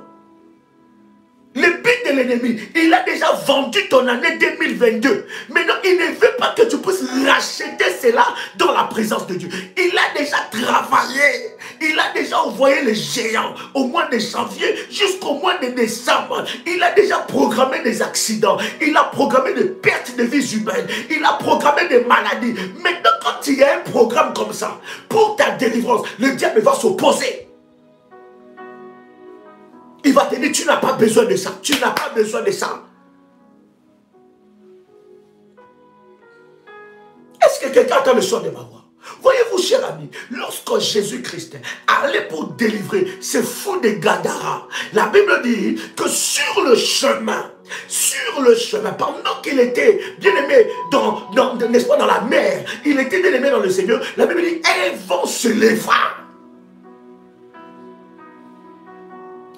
Le but de l'ennemi, il a déjà vendu ton année 2022. Maintenant, il ne veut pas que tu puisses racheter cela dans la présence de Dieu. Il a déjà travaillé. Il a déjà envoyé les géants au mois de janvier jusqu'au mois de décembre. Il a déjà programmé des accidents. Il a programmé des pertes de vies humaines. Il a programmé des maladies. Maintenant, quand il y a un programme comme ça, pour ta délivrance, le diable va s'opposer. Il va te dire, tu n'as pas besoin de ça. Tu n'as pas besoin de ça. Est-ce que quelqu'un entend le son de ma voix? Voyez-vous, cher ami, lorsque Jésus-Christ allait pour délivrer ces fous de Gadara, la Bible dit que sur le chemin, pendant qu'il était bien aimé n'est-ce pas, dans la mer, il était bien aimé dans le Seigneur, la Bible dit, un vent se leva.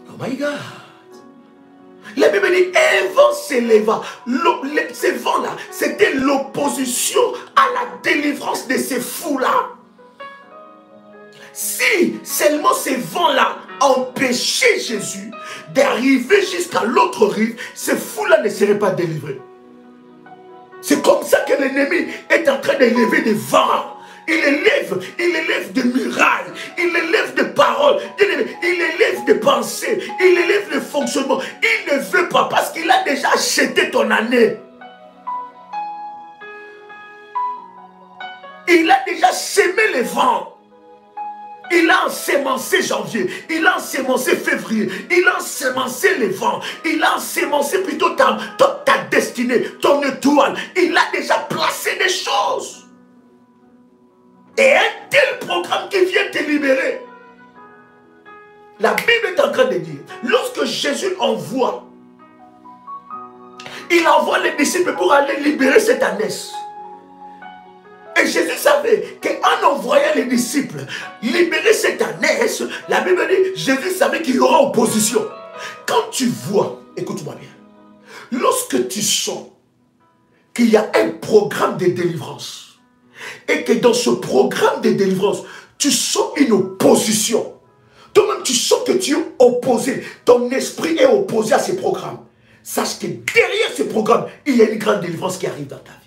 Oh my God. La Bible dit, un vent s'éleva. Ces vents-là, c'était l'opposition à la délivrance de ces fous-là. Si seulement ces vents-là empêchaient Jésus d'arriver jusqu'à l'autre rive, ces fous-là ne seraient pas délivrés. C'est comme ça que l'ennemi est en train d'élever des vents. Il élève des murailles, il élève des paroles, il élève des pensées, il élève le fonctionnement. Il ne veut pas parce qu'il a déjà acheté ton année. Il a déjà semé les vents. Il a ensemencé janvier, il a ensemencé février, il a ensemencé les vents, il a ensemencé plutôt ta destinée, ton étoile. Il a déjà placé des choses. Et un tel programme qui vient te libérer. La Bible est en train de dire, lorsque Jésus envoie, il envoie les disciples pour aller libérer cette ânesse. Et Jésus savait qu'en envoyant les disciples libérer cette ânesse, la Bible dit, Jésus savait qu'il y aura opposition. Quand tu vois, écoute-moi bien, lorsque tu sens qu'il y a un programme de délivrance, et que dans ce programme de délivrance, tu sens une opposition. Toi-même, tu sens que tu es opposé. Ton esprit est opposé à ces programmes. Sache que derrière ces programmes, il y a une grande délivrance qui arrive dans ta vie.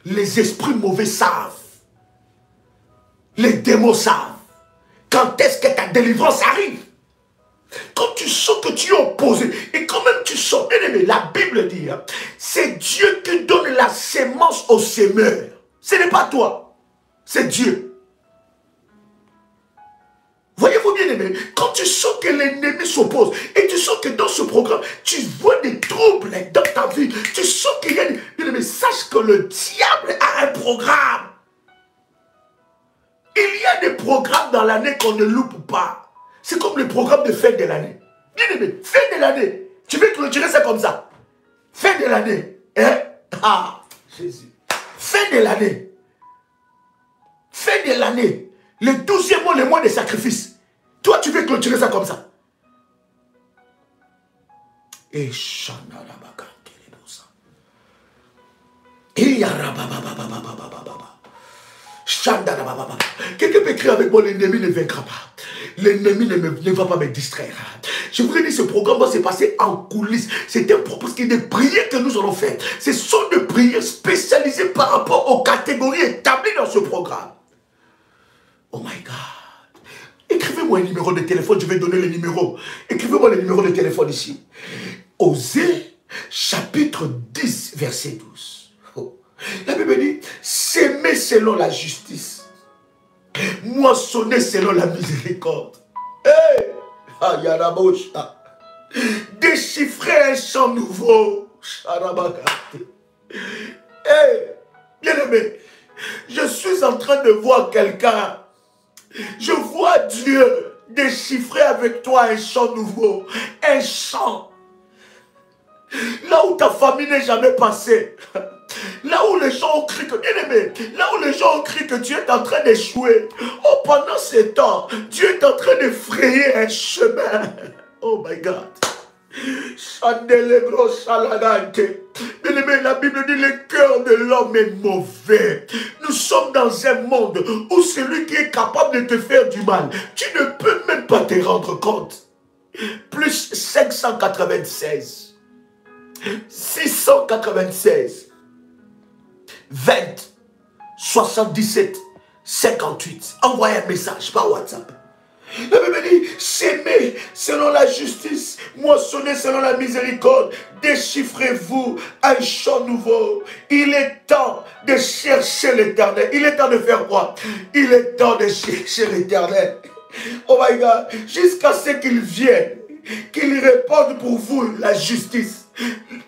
Les esprits mauvais savent. Les démons savent. Quand est-ce que ta délivrance arrive? Quand tu sens que tu es opposé, et quand même tu sens, bien aimé, la Bible dit, hein, c'est Dieu qui donne la sémence au semeur. Ce n'est pas toi, c'est Dieu. Voyez-vous bien aimé, quand tu sens que l'ennemi s'oppose, et tu sens que dans ce programme, tu vois des troubles dans ta vie, tu sens qu'il y a des... Bien aimé, sache que le diable a un programme. Il y a des programmes dans l'année qu'on ne loupe pas. C'est comme le programme de fin de l'année. Bien aimé, fin de l'année. Tu veux clôturer ça comme ça. Fin de l'année. Hein? Ah, Jésus. Fin de l'année. Fin de l'année. Le 12e mois, le mois de sacrifice. Toi, tu veux clôturer ça comme ça. Et quelqu'un peut écrire avec moi, l'ennemi ne vaincra pas. L'ennemi ne va pas me distraire. Je voudrais dire, ce programme va se passer en coulisses. C'est un propos qui est des prières que nous allons faire. Ce sont des prières spécialisées par rapport aux catégories établies dans ce programme. Oh my God. Écrivez-moi un numéro de téléphone, je vais donner le numéro. Écrivez-moi le numéro de téléphone ici. Osée, chapitre 10, verset 12. Oh. La Bible dit, s'aimer selon la justice, moissonner selon la miséricorde. Hey! Déchiffrer un chant nouveau. Hey! Bien-aimé, je suis en train de voir quelqu'un. Je vois Dieu déchiffrer avec toi un chant nouveau. Un chant. Là où ta famille n'est jamais passée. Là où les gens ont cru que, bien aimé, là où les gens ont cru que Dieu est en train d'échouer. Oh, pendant ce temps, Dieu est en train de frayer un chemin. Oh my God. Bien Bien-aimé, la Bible dit le cœur de l'homme est mauvais. Nous sommes dans un monde où celui qui est capable de te faire du mal, tu ne peux même pas te rendre compte. Plus 596, 696, 20, 77, 58. Envoyez un message par WhatsApp. La Bible dit, s'aimer selon la justice, moissonner selon la miséricorde, déchiffrez-vous un chant nouveau. Il est temps de chercher l'Éternel. Il est temps de faire quoi? Il est temps de chercher l'Éternel. Oh my God, jusqu'à ce qu'il vienne, qu'il réponde pour vous la justice.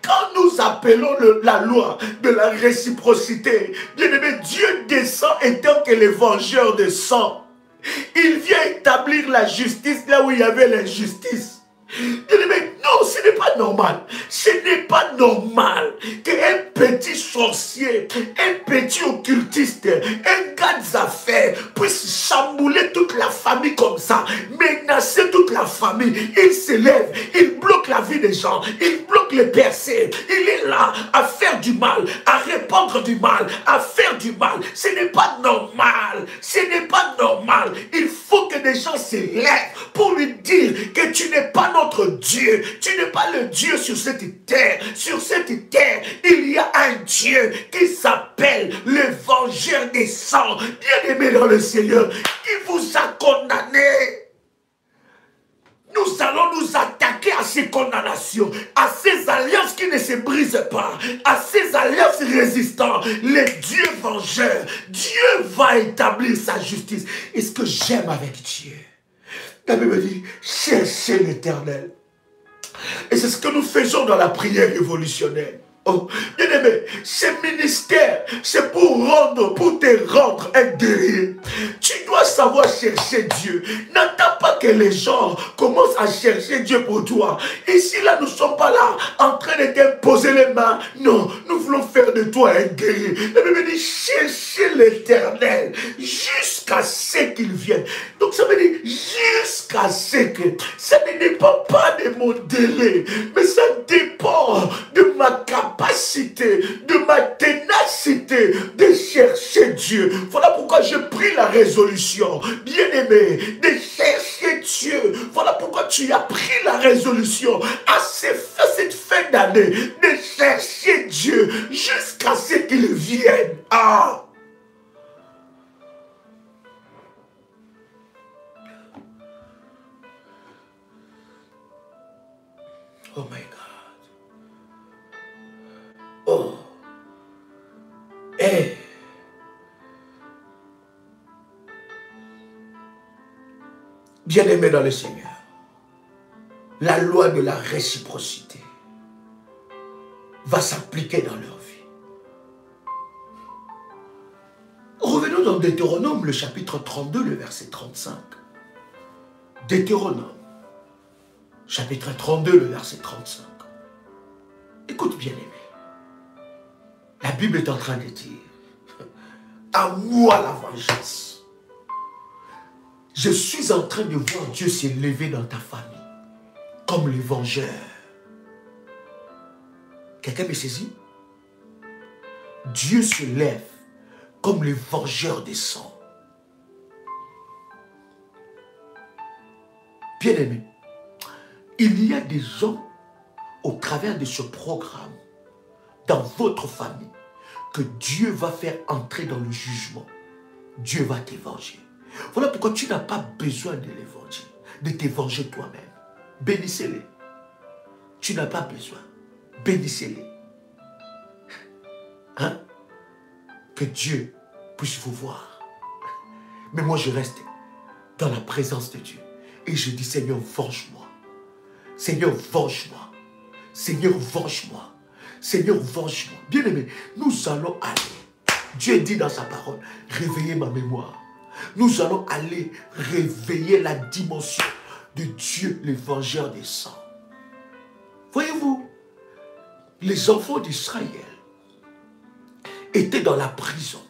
Quand nous appelons la loi de la réciprocité, bien-aimé, Dieu descend étant que le vengeur de sang. Il vient établir la justice là où il y avait l'injustice. Mais non, ce n'est pas normal. Ce n'est pas normal qu'un petit sorcier, un petit occultiste, un gars d'affaires puisse chambouler toute la famille comme ça, menacer toute la famille. Il se lève, il bloque la vie des gens, il bloque les percées. Il est là à faire du mal, à répandre du mal, à faire du mal. Ce n'est pas normal. Ce n'est pas normal. Il faut que des gens se lèvent pour lui dire que tu n'es pas notre Dieu. Tu n'es pas le Dieu sur cette terre. Sur cette terre, il y a un Dieu qui s'appelle le vengeur des sangs. Bien-aimé dans le Seigneur, qui vous a condamné. Nous allons nous attaquer à ces condamnations, à ces alliances qui ne se brisent pas, à ces alliances résistantes. Le Dieu vengeur, Dieu va établir sa justice. Et ce que j'aime avec Dieu, la Bible dit, cherchez l'Éternel. Et c'est ce que nous faisons dans la prière révolutionnaire. Oh, bien-aimé, ce ministère, c'est pour te rendre un guerrier. Tu dois savoir chercher Dieu. N'attends pas que les gens commencent à chercher Dieu pour toi. Ici, là, nous ne sommes pas là en train de t'imposer les mains. Non, nous voulons faire de toi un guerrier. La Bible dit, cherchez l'Éternel jusqu'à ce qu'il vienne. Donc, ça veut dire jusqu'à ce que... Ça ne dépend pas de mon délai, mais ça dépend de ma capacité, de ma ténacité de chercher Dieu. Voilà pourquoi je pris la résolution, bien-aimé, de chercher Dieu. Voilà pourquoi tu as pris la résolution à cette fin d'année de chercher Dieu jusqu'à ce qu'il vienne. Ah! Oh my God. Oh. Eh. Bien-aimés dans le Seigneur, la loi de la réciprocité va s'appliquer dans leur vie. Revenons dans Deutéronome, le chapitre 32, le verset 35. Deutéronome, chapitre 32, le verset 35. Écoute, bien-aimé. La Bible est en train de dire, à moi la vengeance. Je suis en train de voir Dieu s'élever dans ta famille, comme le vengeur. Quelqu'un me saisit? Dieu se lève comme le vengeur des sangs. Bien-aimé, il y a des gens au travers de ce programme, dans votre famille, que Dieu va faire entrer dans le jugement. Dieu va te venger. Voilà pourquoi tu n'as pas besoin de les venger, de te venger toi-même. Bénissez-les. Tu n'as pas besoin. Bénissez-les. Hein? Que Dieu puisse vous voir. Mais moi, je reste dans la présence de Dieu. Et je dis, Seigneur, venge-moi. Seigneur, venge-moi. Seigneur, venge-moi. Seigneur, venge-moi. Bien-aimé, nous allons aller. Dieu dit dans sa parole, réveillez ma mémoire. Nous allons aller réveiller la dimension de Dieu, le vengeur des sangs. Voyez-vous, les enfants d'Israël étaient dans la prison.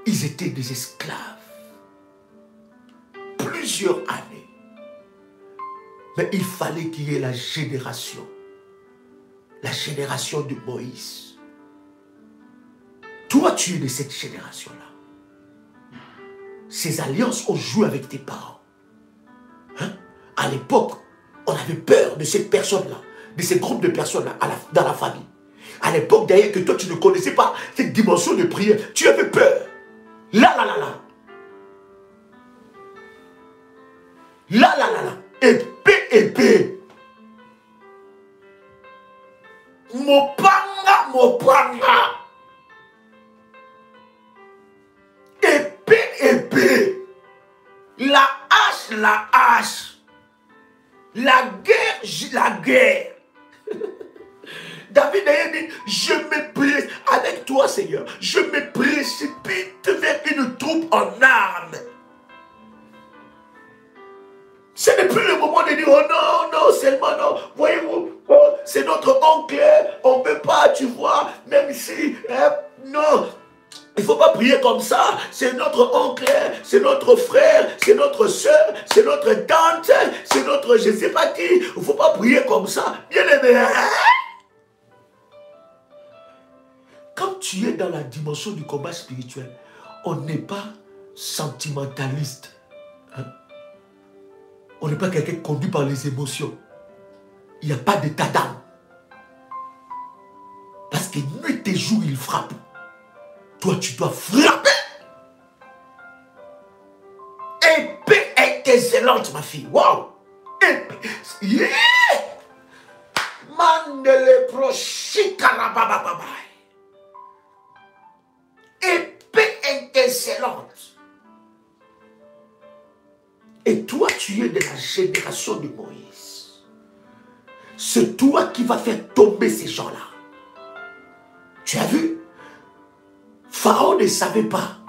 Ils étaient des esclaves. Plusieurs années. Mais il fallait qu'il y ait la génération la génération de Moïse. Toi, tu es de cette génération-là. Ces alliances ont joué avec tes parents. Hein? À l'époque, on avait peur de ces personnes-là, de ces groupes de personnes-là dans la famille. À l'époque, d'ailleurs, que toi, tu ne connaissais pas cette dimension de prière, tu avais peur. Là. Épée. Mopanga. Épée. La hache. La guerre. David a dit, je me précipite avec toi, Seigneur. Je me précipite vers une troupe en armes. Ce n'est plus le moment de dire, oh non, seulement non. Voyez-vous, oh, c'est notre oncle, on ne peut pas, tu vois, même si, non. Il ne faut pas prier comme ça. C'est notre oncle, c'est notre frère, c'est notre soeur, c'est notre tante, c'est notre je ne sais pas qui. Il ne faut pas prier comme ça. Bien aimé, hein? Quand tu es dans la dimension du combat spirituel, on n'est pas sentimentaliste. Hein? On n'est pas quelqu'un conduit par les émotions. Il n'y a pas d'état d'âme. Parce que nuit et jour, il frappe. Toi, tu dois frapper. Épée excellente, ma fille. Waouh! Épée. Yeah! Mandele prochikarabababa. Épée excellente. Et toi, tu es de la génération de Moïse. C'est toi qui vas faire tomber ces gens-là. Tu as vu? Pharaon ne savait pas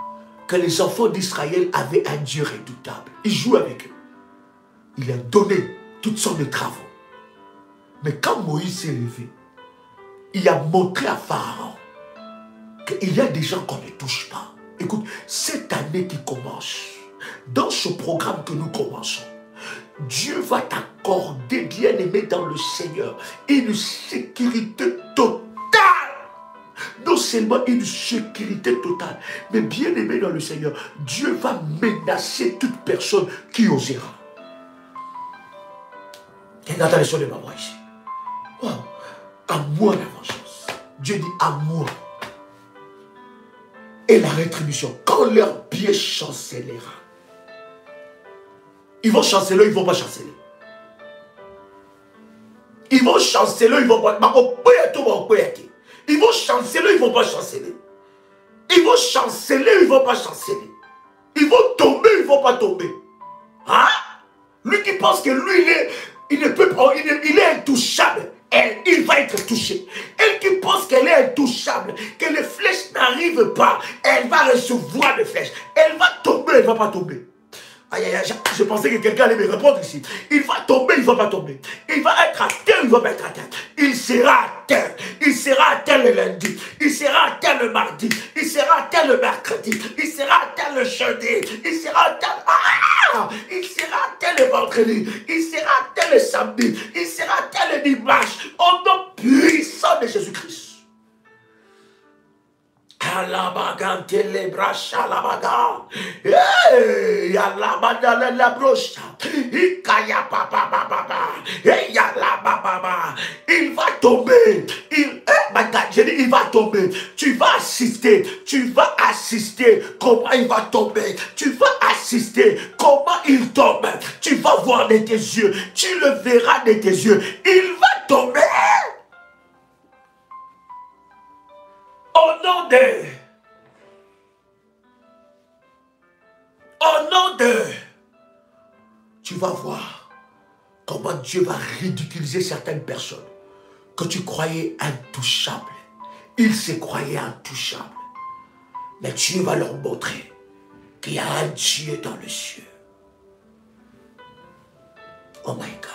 que les enfants d'Israël avaient un Dieu redoutable. Il joue avec eux. Il a donné toutes sortes de travaux. Mais quand Moïse s'est levé, il a montré à Pharaon qu'il y a des gens qu'on ne touche pas. Écoute, cette année qui commence, dans ce programme que nous commençons, Dieu va t'accorder, bien-aimé dans le Seigneur, une sécurité totale. Non seulement une sécurité totale, mais bien-aimé dans le Seigneur, Dieu va menacer toute personne qui osera. Regarde les choses de ma voix ici. Wow. À moi la vengeance. Dieu dit à moi. Et la rétribution, quand leur pied chancellera. Ils vont chanceler, ils ne vont pas chanceler. Ils vont chanceler, ils ne vont pas. Ils vont chanceler, ils ne vont pas chanceler. Ils vont chanceler, ils ne vont pas chanceler. Ils vont tomber, ils ne vont pas tomber. Hein? Lui qui pense que lui, il ne peut pas, il est intouchable. Il va être touché. Elle qui pense qu'elle est intouchable, que les flèches n'arrivent pas, elle va recevoir des flèches. Elle va tomber, elle ne va pas tomber. Aïe, aïe, aïe, je pensais que quelqu'un allait me répondre ici. Il va tomber, il ne va pas tomber. Il va être à terre, il ne va pas être à terre. Il sera à terre. Il sera à terre le lundi. Il sera à terre le mardi. Il sera à terre le mercredi. Il sera à terre le jeudi. Il sera à terre... Il sera à terre le vendredi. Il sera à terre le samedi. Il sera à terre le dimanche. Au nom puissant de Jésus-Christ. Alabagan telebrasha labaga. Yalabada la brocha. Ikaya papa papa. Yalababa. Il va tomber. Il va tomber. Tu vas assister. Tu vas assister. Comment il va tomber. Tu vas assister. Comment il tombe. Tu vas voir de tes yeux. Tu le verras de tes yeux. Il va tomber. Au nom de, tu vas voir comment Dieu va ridiculiser certaines personnes que tu croyais intouchables. Ils se croyaient intouchables. Mais Dieu va leur montrer qu'il y a un Dieu dans le ciel. Oh my God.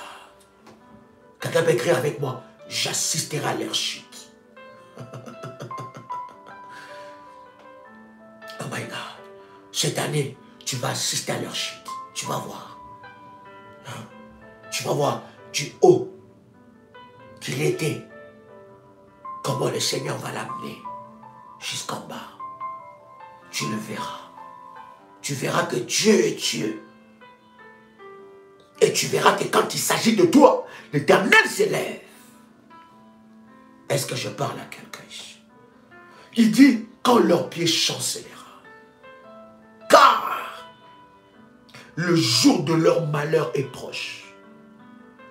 Quelqu'un peut écrire avec moi, j'assisterai à leur chute. Oh my God. Cette année, tu vas assister à leur chute. Tu vas voir. Hein? Tu vas voir du haut qu'il était comment le Seigneur va l'amener jusqu'en bas. Tu le verras. Tu verras que Dieu est Dieu. Et tu verras que quand il s'agit de toi, l'Éternel s'élève. Est-ce que je parle à quelqu'un ici? Il dit, quand leur pied chancellera. Car le jour de leur malheur est proche.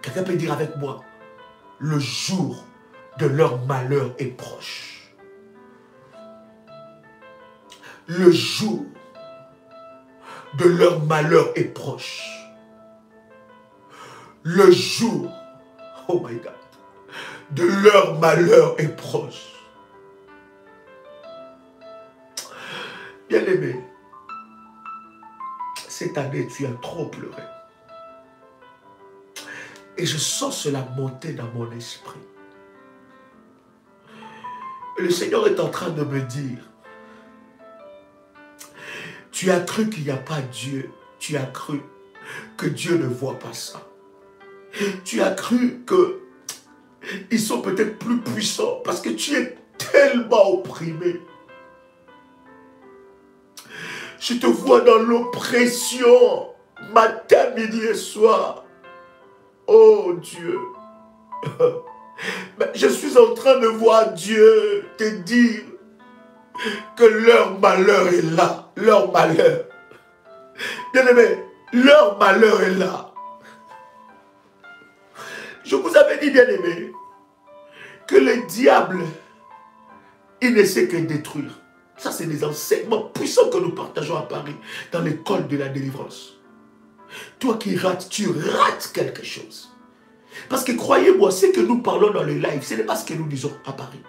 Quelqu'un peut dire avec moi, le jour de leur malheur est proche. Le jour de leur malheur est proche. Le jour, oh my God, de leur malheur est proche. Bien-aimé, cette année, tu as trop pleuré. Et je sens cela monter dans mon esprit. Et le Seigneur est en train de me dire, tu as cru qu'il n'y a pas Dieu. Tu as cru que Dieu ne voit pas ça. Tu as cru qu'ils sont peut-être plus puissants parce que tu es tellement opprimé. Je te vois dans l'oppression, matin, midi et soir. Oh Dieu. Mais je suis en train de voir Dieu te dire que leur malheur est là. Leur malheur. Bien-aimé, leur malheur est là. Je vous avais dit, bien-aimé, que le diable, il ne sait que détruire. Ça, c'est des enseignements puissants que nous partageons à Paris, dans l'école de la délivrance. Toi qui rates, tu rates quelque chose. Parce que croyez-moi, ce que nous parlons dans le live, ce n'est pas ce que nous disons à Paris.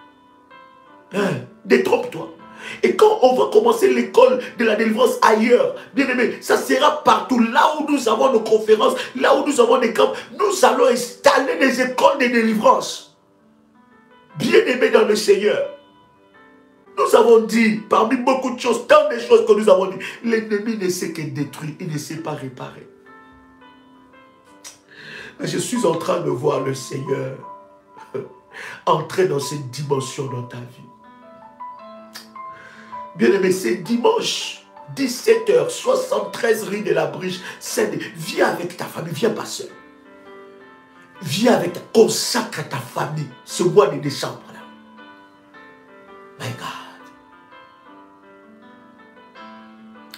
Hein? Détrompe-toi. Et quand on va commencer l'école de la délivrance ailleurs, bien aimé, ça sera partout. Là où nous avons nos conférences, là où nous avons des camps, nous allons installer des écoles de délivrance. Bien aimé dans le Seigneur. Nous avons dit, parmi beaucoup de choses, tant de choses que nous avons dit, l'ennemi ne sait que détruire, il ne sait pas réparer. Mais je suis en train de voir le Seigneur entrer dans cette dimension dans ta vie. Bien-aimé, c'est dimanche, 17h, 73 rue de la Briche. Viens avec ta famille, viens pas seul. Viens avec ta... Consacre ta famille ce mois de décembre. Là. My God.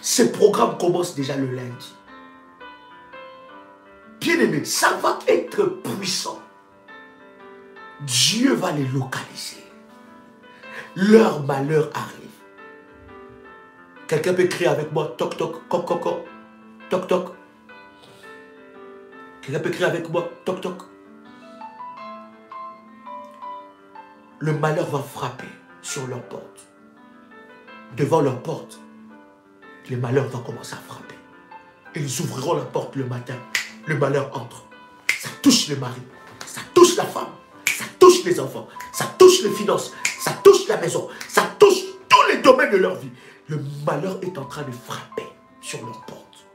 Ce programme commence déjà le lundi. Bien-aimé, ça va être puissant. Dieu va les localiser. Leur malheur arrive. Quelqu'un peut crier avec moi, toc toc, coc coc coc, toc toc. Quelqu'un peut crier avec moi, toc toc. Le malheur va frapper sur leur porte. Devant leur porte, le malheur va commencer à frapper. Ils ouvriront la porte le matin. Le malheur entre. Ça touche le mari, ça touche la femme, ça touche les enfants, ça touche les finances, ça touche la maison, ça touche tous les domaines de leur vie. Le malheur est en train de frapper sur leur porte.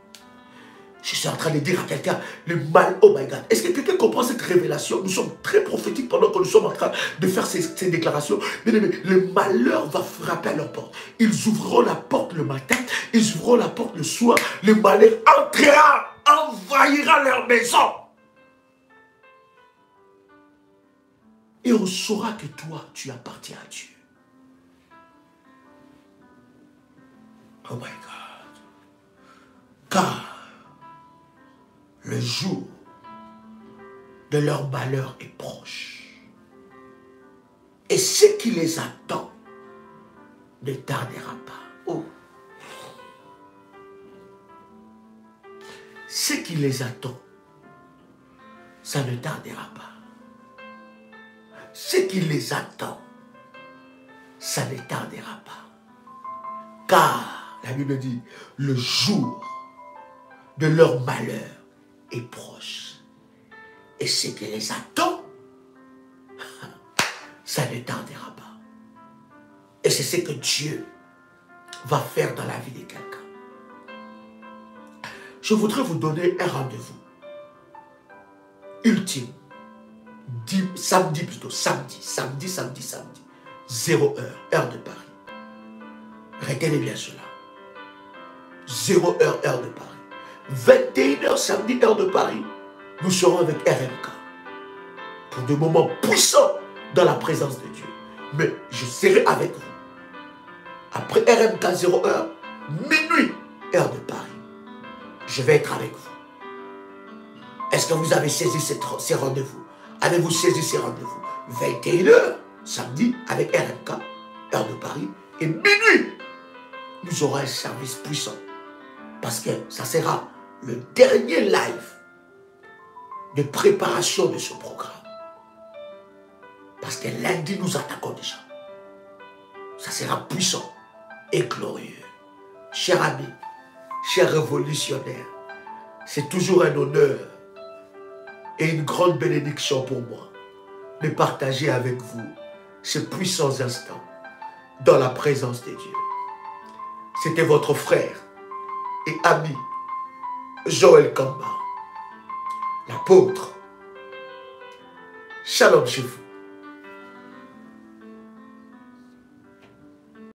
Je suis en train de dire à quelqu'un, le mal, oh my God. Est-ce que quelqu'un comprend cette révélation? Nous sommes très prophétiques pendant que nous sommes en train de faire ces déclarations. Mais le malheur va frapper à leur porte. Ils ouvriront la porte le matin, ils ouvriront la porte le soir. Le malheur entrera, envahira leur maison. Et on saura que toi, tu appartiens à Dieu. Oh my God. Car le jour de leur malheur est proche. Et ce qui les attend ne tardera pas. Oh. Ce qui les attend, ça ne tardera pas. Ce qui les attend, ça ne tardera pas. Car, la Bible dit, le jour de leur malheur est proche. Et ce qui les attend, ça ne tardera pas. Et c'est ce que Dieu va faire dans la vie de quelqu'un. Je voudrais vous donner un rendez-vous ultime. Samedi plutôt, samedi. 0 heure, heure de Paris. Retenez bien cela. 0 heure, heure de Paris. 21 heures samedi, heure de Paris. Nous serons avec RMK. Pour des moments puissants dans la présence de Dieu. Mais je serai avec vous. Après RMK 0 heure, minuit, heure de Paris. Je vais être avec vous. Est-ce que vous avez saisi ces rendez-vous? Avez-vous saisi ces rendez-vous? 21 heures, samedi, avec RMK, heure de Paris. Et minuit, nous aurons un service puissant. Parce que ça sera le dernier live de préparation de ce programme. Parce que lundi, nous attaquons déjà. Ça sera puissant et glorieux. Chers amis, chers révolutionnaires, c'est toujours un honneur et une grande bénédiction pour moi de partager avec vous ces puissants instants dans la présence de Dieu. C'était votre frère et ami Joël Kamba, l'apôtre. Shalom chez vous.